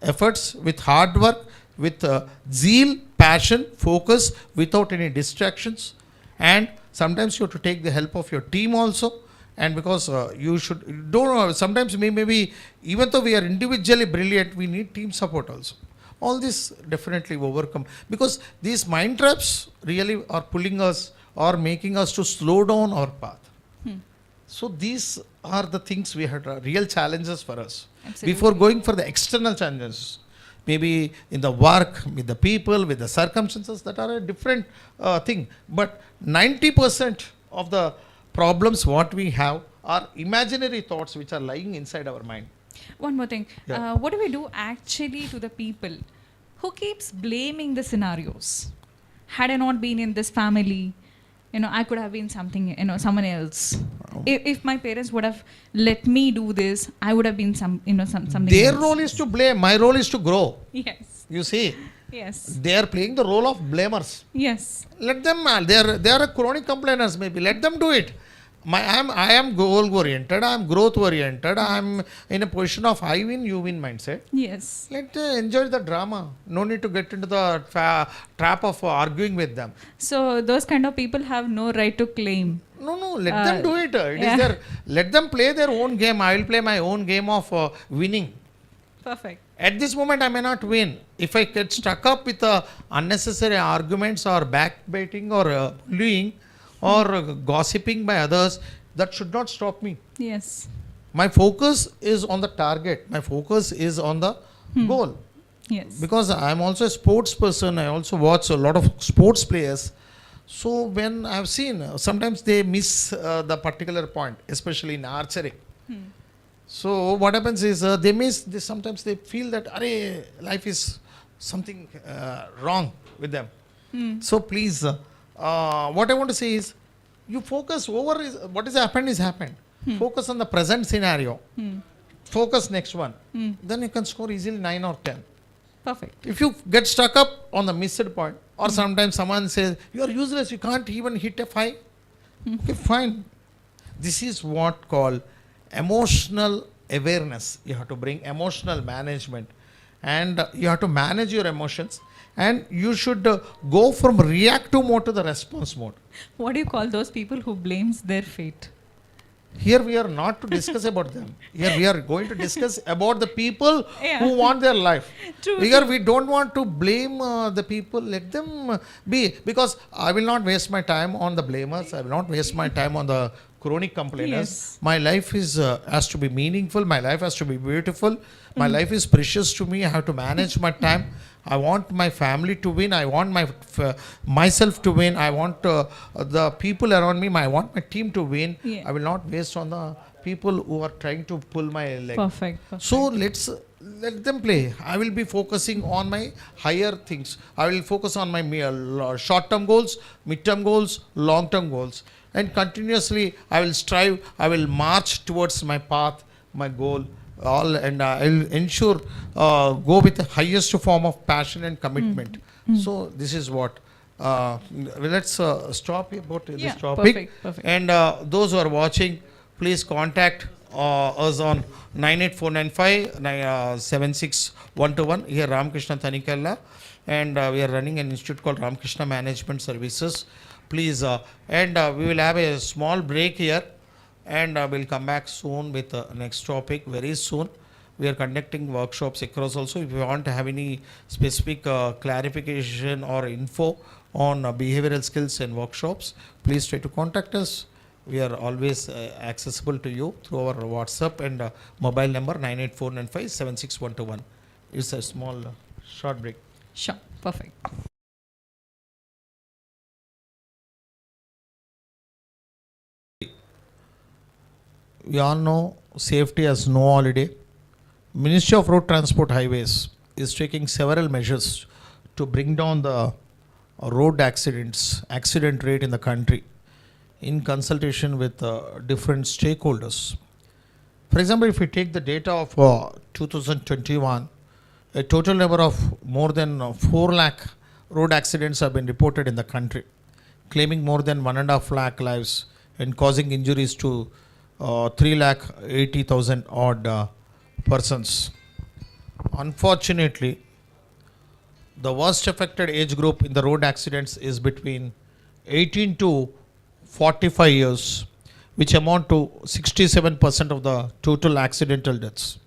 efforts with hard work, with zeal, passion, focus, without any distractions. And sometimes you have to take the help of your team also. And because you should, don't know, sometimes maybe even though we are individually brilliant, we need team support also. All this definitely overcome, because these mind traps really are pulling us or making us to slow down our path. So these are the things we had real challenges for us. Absolutely. Before going for the external challenges, maybe in the work, with the people, with the circumstances, that are a different thing. But 90% of the problems what we have are imaginary thoughts which are lying inside our mind. One more thing. Yeah. What do we do actually to the people who keeps blaming the scenarios? Had I not been in this family, I could have been something, someone else. If my parents would have let me do this, I would have been something Their else. role is to blame, my role is to grow. Yes. You see, Yes. they are playing the role of blamers. Yes. Let them, they are chronic complainers maybe, let them do it. I am goal oriented, I am growth oriented, I am in a position of I win, you win mindset. Yes. Let enjoy the drama. No need to get into the trap of arguing with them. So those kind of people have no right to claim. No, let them do it. It yeah. is their, let them play their own game. I will play my own game of winning. Perfect. At this moment, I may not win. If I get stuck up with unnecessary arguments or backbiting or bullying or gossiping by others, that should not stop me. Yes. My focus is on the target. My focus is on the goal. Yes. Because I am also a sports person, I also watch a lot of sports players. So when I have seen, sometimes they miss the particular point, especially in archery. So what happens is they miss, sometimes they feel that life is something wrong with them. So please, what I want to say is, you focus over what has happened is happened. Focus on the present scenario. Focus next one. Then you can score easily 9 or 10. Perfect. If you get stuck up on the missed point, or sometimes someone says, you are useless, you can't even hit a 5. Okay, fine. This is what called emotional awareness. You have to bring emotional management, and you have to manage your emotions, and you should go from reactive mode to the response mode. What do you call those people who blames their fate? Here we are not to discuss about them. Here we are going to discuss about the people Yeah. who want their life. True, Here we don't want to blame the people. Let them be. Because I will not waste my time on the blamers. I will not waste my time on the chronic complainers. Yes. My life is has to be meaningful. My life has to be beautiful. My life is precious to me. I have to manage my time. I want my family to win. I want myself to win. I want the people around me. I want my team to win. Yeah. I will not waste on the people who are trying to pull my leg. Perfect. So let them play. I will be focusing on my higher things. I will focus on my short-term goals, mid-term goals, long-term goals, and continuously I will strive. I will march towards my path, my goal. And I will ensure go with the highest form of passion and commitment. So this is what let's stop about this topic. Perfect. And those who are watching, please contact us on 98495 76121. Here Ramakrishna Tanikella, and we are running an institute called Ramakrishna Management Services. Please, and we will have a small break here. And we'll come back soon with the next topic very soon. We are conducting workshops across also. If you want to have any specific clarification or info on behavioral skills and workshops, please try to contact us. We are always accessible to you through our WhatsApp and mobile number 98495 76121. It's a small short break. Sure. Perfect. We all know safety has no holiday. Ministry of Road Transport Highways is taking several measures to bring down the road accident rate in the country in consultation with different stakeholders. For example, if we take the data of 2021, a total number of more than 4 lakh road accidents have been reported in the country, claiming more than 1.5 lakh lives and causing injuries to 3,80,000 odd persons. Unfortunately, the worst affected age group in the road accidents is between 18 to 45 years, which amount to 67% of the total accidental deaths.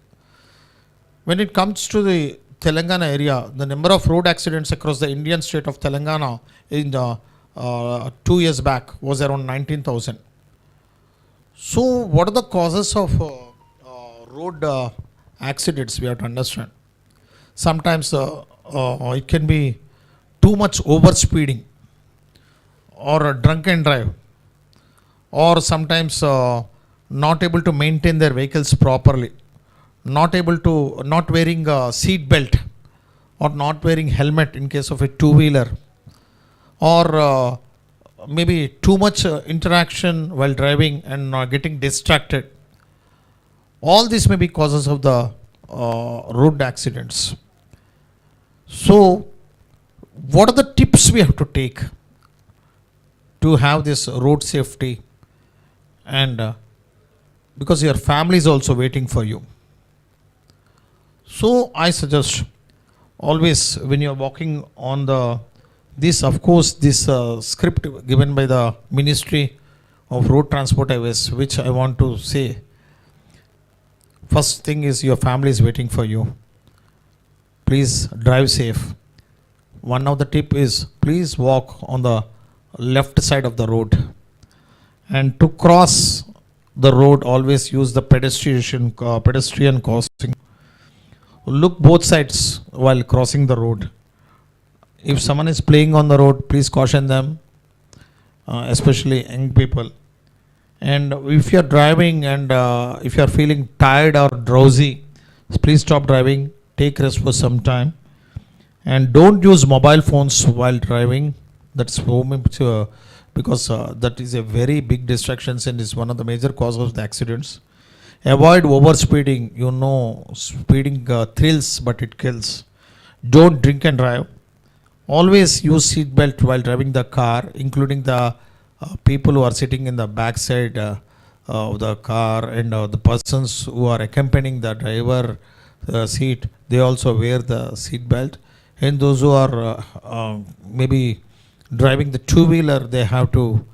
When it comes to the Telangana area, the number of road accidents across the Indian state of Telangana in the 2 years back was around 19,000. So, what are the causes of road accidents? We have to understand. Sometimes it can be too much overspeeding, or a drunken drive, or sometimes not able to maintain their vehicles properly, not wearing a seat belt, or not wearing helmet in case of a two-wheeler, or maybe too much interaction while driving and getting distracted. All this may be causes of the road accidents. So, what are the tips we have to take to have this road safety, and because your family is also waiting for you? So I suggest always when you are walking on this script given by the Ministry of Road Transport Highways, which I want to say, first thing is your family is waiting for you. Please drive safe. One of the tip is please walk on the left side of the road, and to cross the road always use the pedestrian crossing. Look both sides while crossing the road. If someone is playing on the road, please caution them, especially young people. And if you are driving and if you are feeling tired or drowsy, please stop driving, take rest for some time, and don't use mobile phones while driving. That's because that is a very big distraction and is one of the major causes of the accidents. Avoid overspeeding. Speeding thrills, but it kills. Don't drink and drive. Always use seat belt while driving the car, including the people who are sitting in the back side of the car, and the persons who are accompanying the driver seat. They also wear the seat belt. And those who are maybe driving the two-wheeler, they have to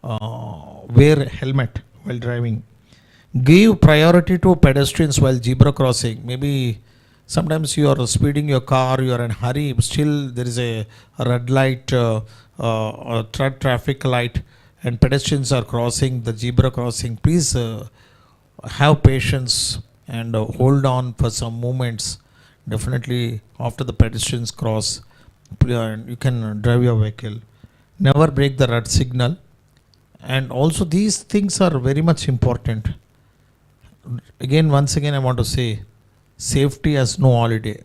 wear helmet while driving. Give priority to pedestrians while zebra crossing. Maybe sometimes you are speeding your car, you are in a hurry, still there is a red light, traffic light, and pedestrians are crossing the zebra crossing. Please have patience and hold on for some moments. Definitely after the pedestrians cross, you can drive your vehicle. Never break the red signal. And also these things are very much important. Once again I want to say, safety has no holiday.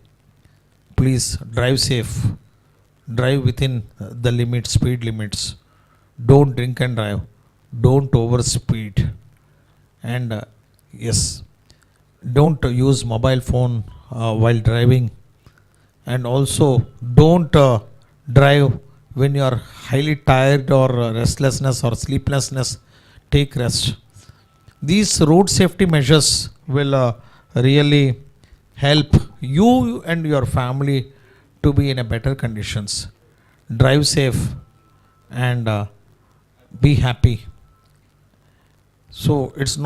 Please drive safe. Drive within the limits, speed limits. Don't drink and drive. Don't overspeed. And yes, don't use mobile phone while driving. And also don't drive when you are highly tired or restlessness or sleeplessness. Take rest. These road safety measures will really help you and your family to be in a better conditions. Drive safe and be happy. So it's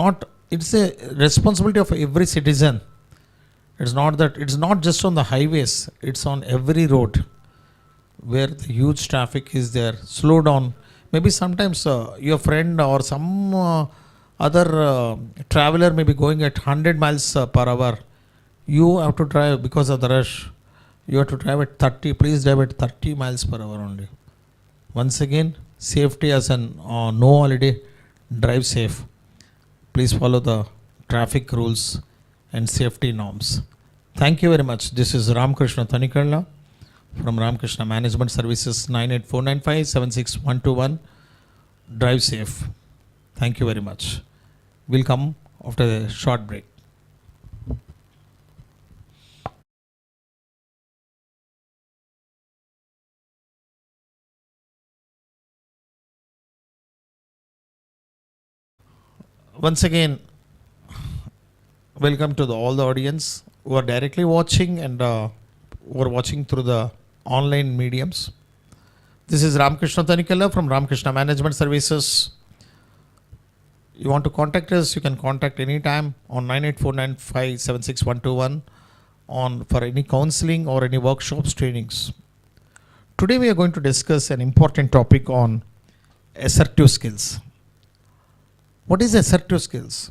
a responsibility of every citizen. It's not just on the highways, it's on every road where the huge traffic is there. Slow down. Maybe sometimes your friend or some other traveler may be going at 100 miles per hour. You have to drive because of the rush. You have to drive at 30. Please drive at 30 miles per hour only. Once again, safety as an no holiday. Drive safe. Please follow the traffic rules and safety norms. Thank you very much. This is Ramakrishna Tanikella from Ramakrishna Management Services, 98495 Drive safe. Thank you very much. We'll come after a short break. Once again, welcome to all the audience who are directly watching and who are watching through the online mediums. This is Ramakrishna Tanikella from Ramakrishna Management Services. You want to contact us, you can contact anytime on 9849576121 on for any counseling or any workshops, trainings. Today we are going to discuss an important topic on assertive skills. What is assertive skills?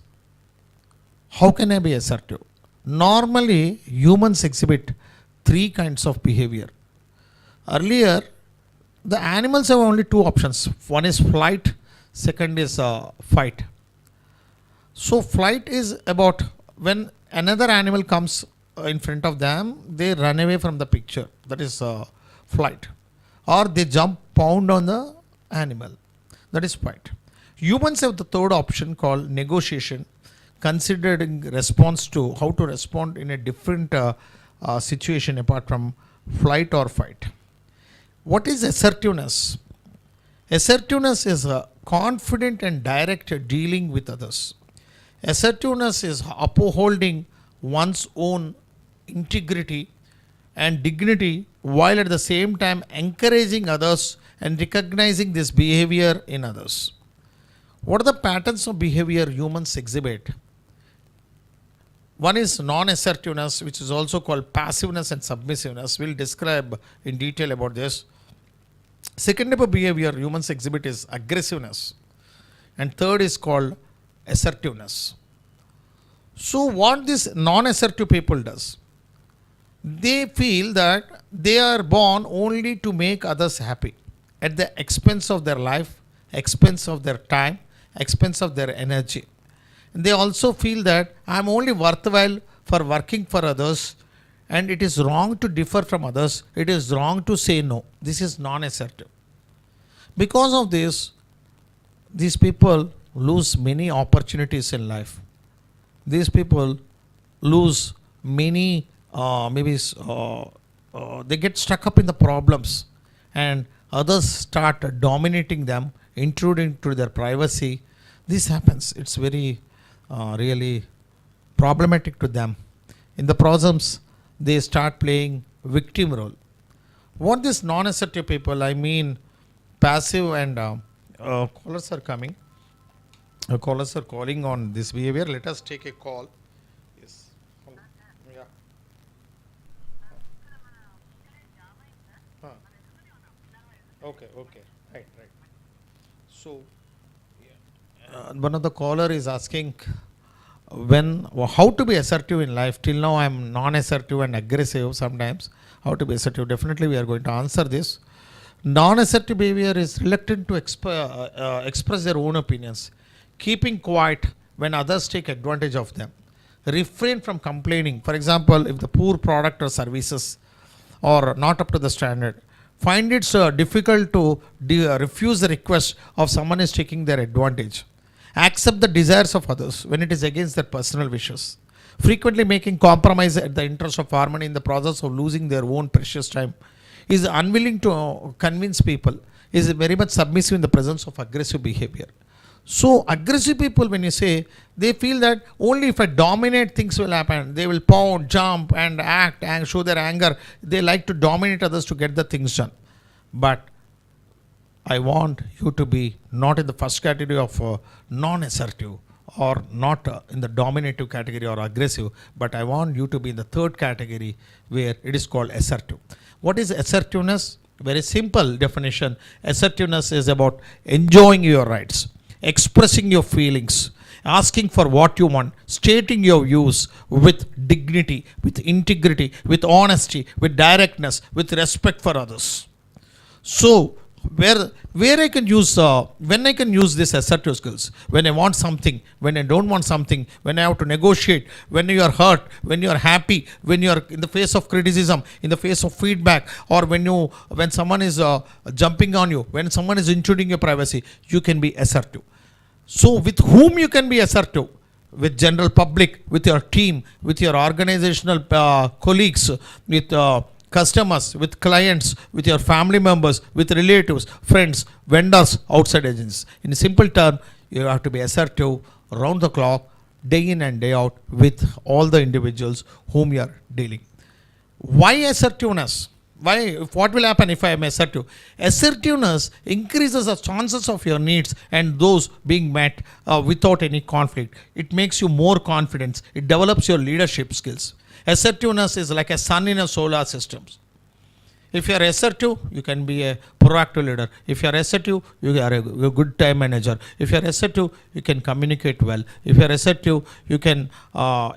How can I be assertive? Normally, humans exhibit three kinds of behavior. Earlier, the animals have only two options. One is flight, second is fight. So flight is about when another animal comes in front of them, they run away from the picture. That is flight. Or they jump, pound on the animal. That is fight. Humans have the third option called negotiation, considering response to how to respond in a different situation apart from flight or fight. What is assertiveness? Assertiveness is a confident and direct dealing with others. Assertiveness is upholding one's own integrity and dignity while at the same time encouraging others and recognizing this behavior in others. What are the patterns of behavior humans exhibit? One is non-assertiveness, which is also called passiveness and submissiveness. We'll describe in detail about this. Second type of behavior humans exhibit is aggressiveness. And third is called assertiveness. So what this non-assertive people does? They feel that they are born only to make others happy at the expense of their life, expense of their time, expense of their energy. And they also feel that I am only worthwhile for working for others, and it is wrong to differ from others. It is wrong to say no. This is non-assertive. Because of this, these people lose many opportunities in life. These people lose many, they get stuck up in the problems, and others start dominating them, intruding into their privacy. This happens. It's very really problematic to them. In the process, they start playing victim role. What this non-assertive people, I mean passive and callers are coming. Callers are calling on this behavior. Let us take a call. Yes. Yeah. Okay. Right. So, one of the caller is asking how to be assertive in life. Till now I am non-assertive and aggressive sometimes. How to be assertive? Definitely we are going to answer this. Non-assertive behavior is reluctant to express their own opinions, keeping quiet when others take advantage of them, refrain from complaining. For example, if the poor product or services are not up to the standard, find it difficult to refuse the request of someone is taking their advantage. Accept the desires of others when it is against their personal wishes. Frequently making compromise at the interest of harmony in the process of losing their own precious time. Is unwilling to convince people. Is very much submissive in the presence of aggressive behavior. So aggressive people, when you say, they feel that only if I dominate things will happen. They will pound, jump and act and show their anger. They like to dominate others to get the things done. But I want you to be not in the first category of non-assertive or not in the dominative category or aggressive, but I want you to be in the third category where it is called assertive. What is assertiveness? Very simple definition. Assertiveness is about enjoying your rights, expressing your feelings, asking for what you want, stating your views with dignity, with integrity, with honesty, with directness, with respect for others. So, where I can use, when I can use this assertive skills, when I want something, when I don't want something, when I have to negotiate, when you are hurt, when you are happy, when you are in the face of criticism, in the face of feedback, or when someone is jumping on you, when someone is intruding your privacy, you can be assertive. So with whom you can be assertive? With general public, with your team, with your organizational colleagues, with customers, with clients, with your family members, with relatives, friends, vendors, outside agents. In a simple term, you have to be assertive around the clock, day in and day out with all the individuals whom you are dealing. Why assertiveness? Why? What will happen if I am assertive? Assertiveness increases the chances of your needs and those being met without any conflict. It makes you more confident. It develops your leadership skills. Assertiveness is like a sun in a solar system. If you are assertive, you can be a proactive leader. If you are assertive, you are a good time manager. If you are assertive, you can communicate well. If you are assertive, you can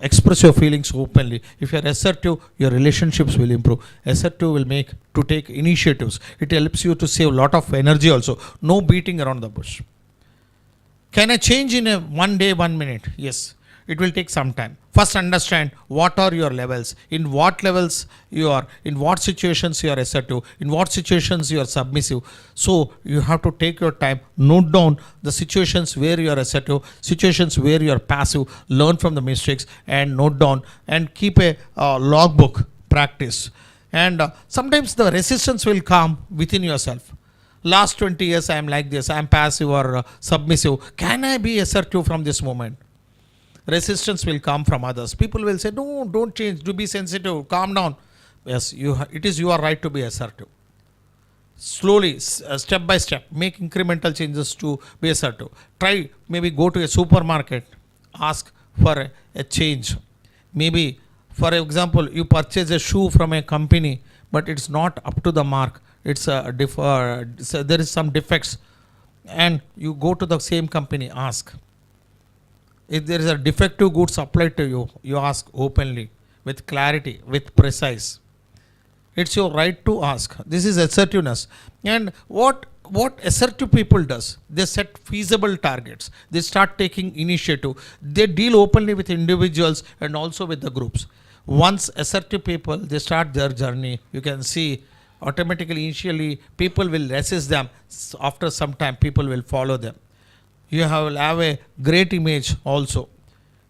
express your feelings openly. If you are assertive, your relationships will improve. Assertive will make to take initiatives. It helps you to save a lot of energy also. No beating around the bush. Can I change in a 1 day, 1 minute? Yes. It will take some time. First understand what are your levels, in what levels you are, in what situations you are assertive, in what situations you are submissive. So you have to take your time, note down the situations where you are assertive, situations where you are passive, learn from the mistakes and note down and keep a logbook practice. And sometimes the resistance will come within yourself. Last 20 years I am like this, I am passive or submissive. Can I be assertive from this moment? Resistance will come from others. People will say, no, don't change, do be sensitive, calm down. Yes, it is your right to be assertive. Slowly, step by step, make incremental changes to be assertive. Try, maybe go to a supermarket, ask for a change. Maybe, for example, you purchase a shoe from a company, but it's not up to the mark. It's there is some defects. And you go to the same company, ask. If there is a defective good supplied to you, you ask openly, with clarity, with precise. It's your right to ask. This is assertiveness. And what assertive people does, they set feasible targets. They start taking initiative. They deal openly with individuals and also with the groups. Once assertive people, they start their journey, you can see automatically, initially, people will resist them. After some time, people will follow them. You will have a great image also.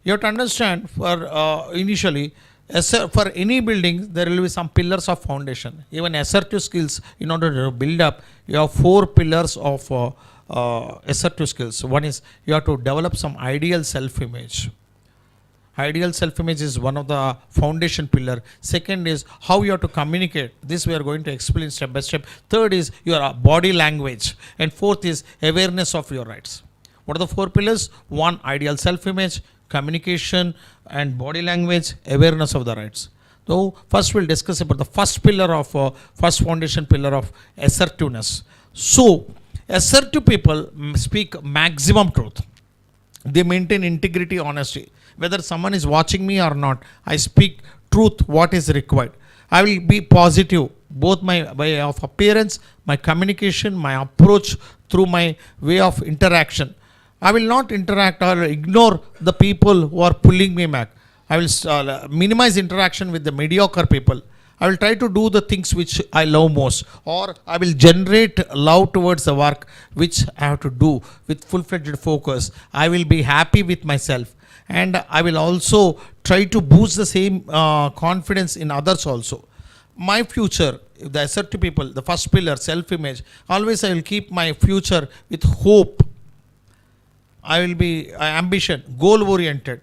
You have to understand, for initially, for any building, there will be some pillars of foundation. Even assertive skills, in order to build up, you have 4 pillars of assertive skills. One is you have to develop some ideal self-image. Ideal self-image is one of the foundation pillar. Second is how you have to communicate. This we are going to explain step by step. Third is your body language. And fourth is awareness of your rights. What are the 4 pillars? 1, ideal self-image, communication and body language, awareness of the rights. So first we'll discuss about the first pillar of, first foundation pillar of assertiveness. So assertive people speak maximum truth. They maintain integrity, honesty. Whether someone is watching me or not, I speak truth, what is required. I will be positive, both my way of appearance, my communication, my approach through my way of interaction. I will not interact or ignore the people who are pulling me back. I will minimize interaction with the mediocre people. I will try to do the things which I love most, or I will generate love towards the work which I have to do with full-fledged focus. I will be happy with myself, and I will also try to boost the same confidence in others also. My future, the assertive people, the first pillar, self-image, always I will keep my future with hope. I will be ambition, goal-oriented,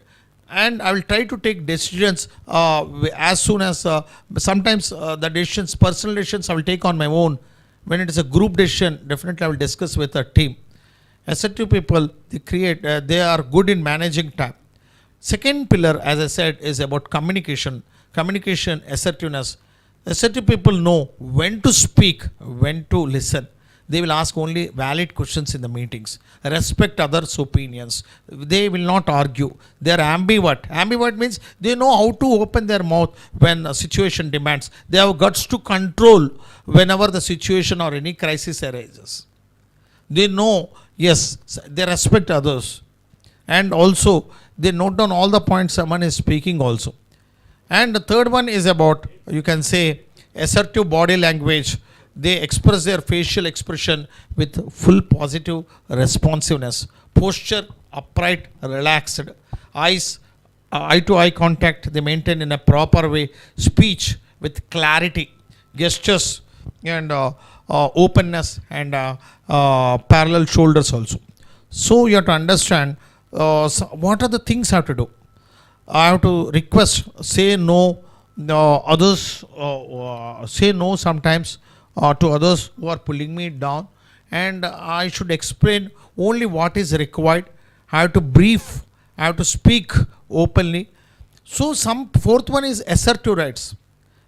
and I will try to take decisions as soon as, sometimes the decisions, personal decisions I will take on my own. When it is a group decision, definitely I will discuss with a team. Assertive people, they are good in managing time. Second pillar, as I said, is about communication. Communication, assertiveness. Assertive people know when to speak, when to listen. They will ask only valid questions in the meetings. Respect others' opinions. They will not argue. They are ambivert. Ambivert means they know how to open their mouth when a situation demands. They have guts to control whenever the situation or any crisis arises. They know, yes, they respect others. And also, they note down all the points someone is speaking also. And the third one is about, you can say, assertive body language. They express their facial expression with full positive responsiveness. Posture, upright, relaxed. Eyes, eye-to-eye contact, they maintain in a proper way. Speech with clarity. Gestures and openness and parallel shoulders also. So you have to understand what are the things I have to do. I have to request, say no, others say no sometimes to others who are pulling me down, and I should explain only what is required. I have to brief, I have to speak openly. So some fourth one is assertive rights.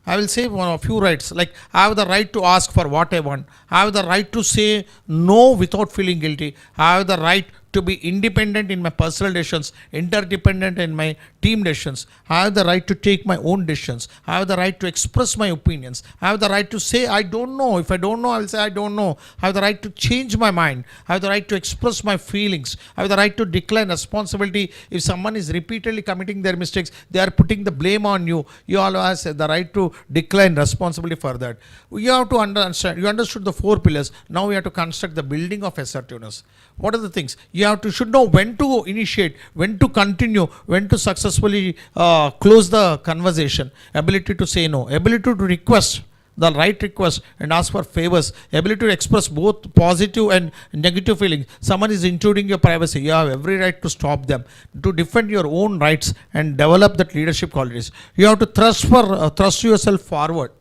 I will say a few rights, like I have the right to ask for what I want. I have the right to say no without feeling guilty. I have the right to be independent in my personal decisions, interdependent in my team decisions. I have the right to take my own decisions. I have the right to express my opinions. I have the right to say I don't know. If I don't know, I will say I don't know. I have the right to change my mind. I have the right to express my feelings. I have the right to decline responsibility. If someone is repeatedly committing their mistakes, they are putting the blame on you. You always have the right to decline responsibility for that. You have to understand, you understood the four pillars. Now we have to construct the building of assertiveness. What are the things? You have to should know when to initiate, when to continue, when to successfully close the conversation. Ability to say no, ability to request the right request and ask for favors, ability to express both positive and negative feelings. Someone is intruding your privacy, you have every right to stop them, to defend your own rights and develop that leadership qualities. You have to thrust yourself forward.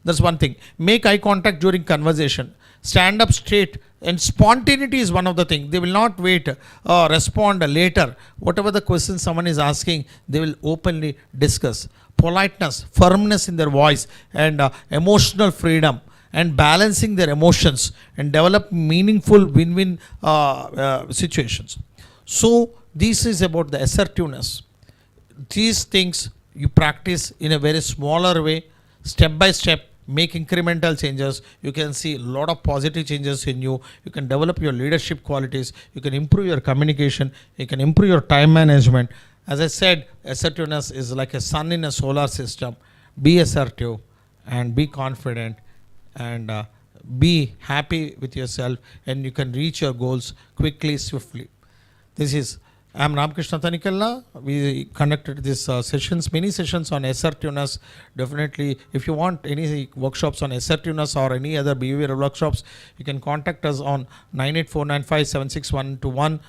That's one thing. Make eye contact during conversation. Stand up straight, and spontaneity is one of the things. They will not wait or respond later. Whatever the question someone is asking, they will openly discuss. Politeness, firmness in their voice, and emotional freedom, and balancing their emotions, and develop meaningful win-win situations. So this is about the assertiveness. These things you practice in a very smaller way, step by step. Make incremental changes. You can see a lot of positive changes in you. You can develop your leadership qualities. You can improve your communication. You can improve your time management. As I said, assertiveness is like a sun in a solar system. Be assertive and be confident, and be happy with yourself, and you can reach your goals quickly, swiftly. I am Ramakrishna Tanikella. We conducted these sessions, many sessions on assertiveness. Definitely, if you want any workshops on assertiveness or any other behavioral workshops, you can contact us on 984957611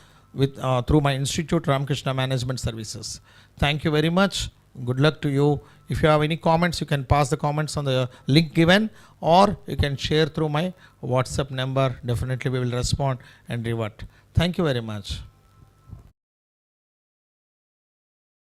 through my institute, Ramakrishna Management Services. Thank you very much. Good luck to you. If you have any comments, you can pass the comments on the link given, or you can share through my WhatsApp number. Definitely we will respond and revert. Thank you very much.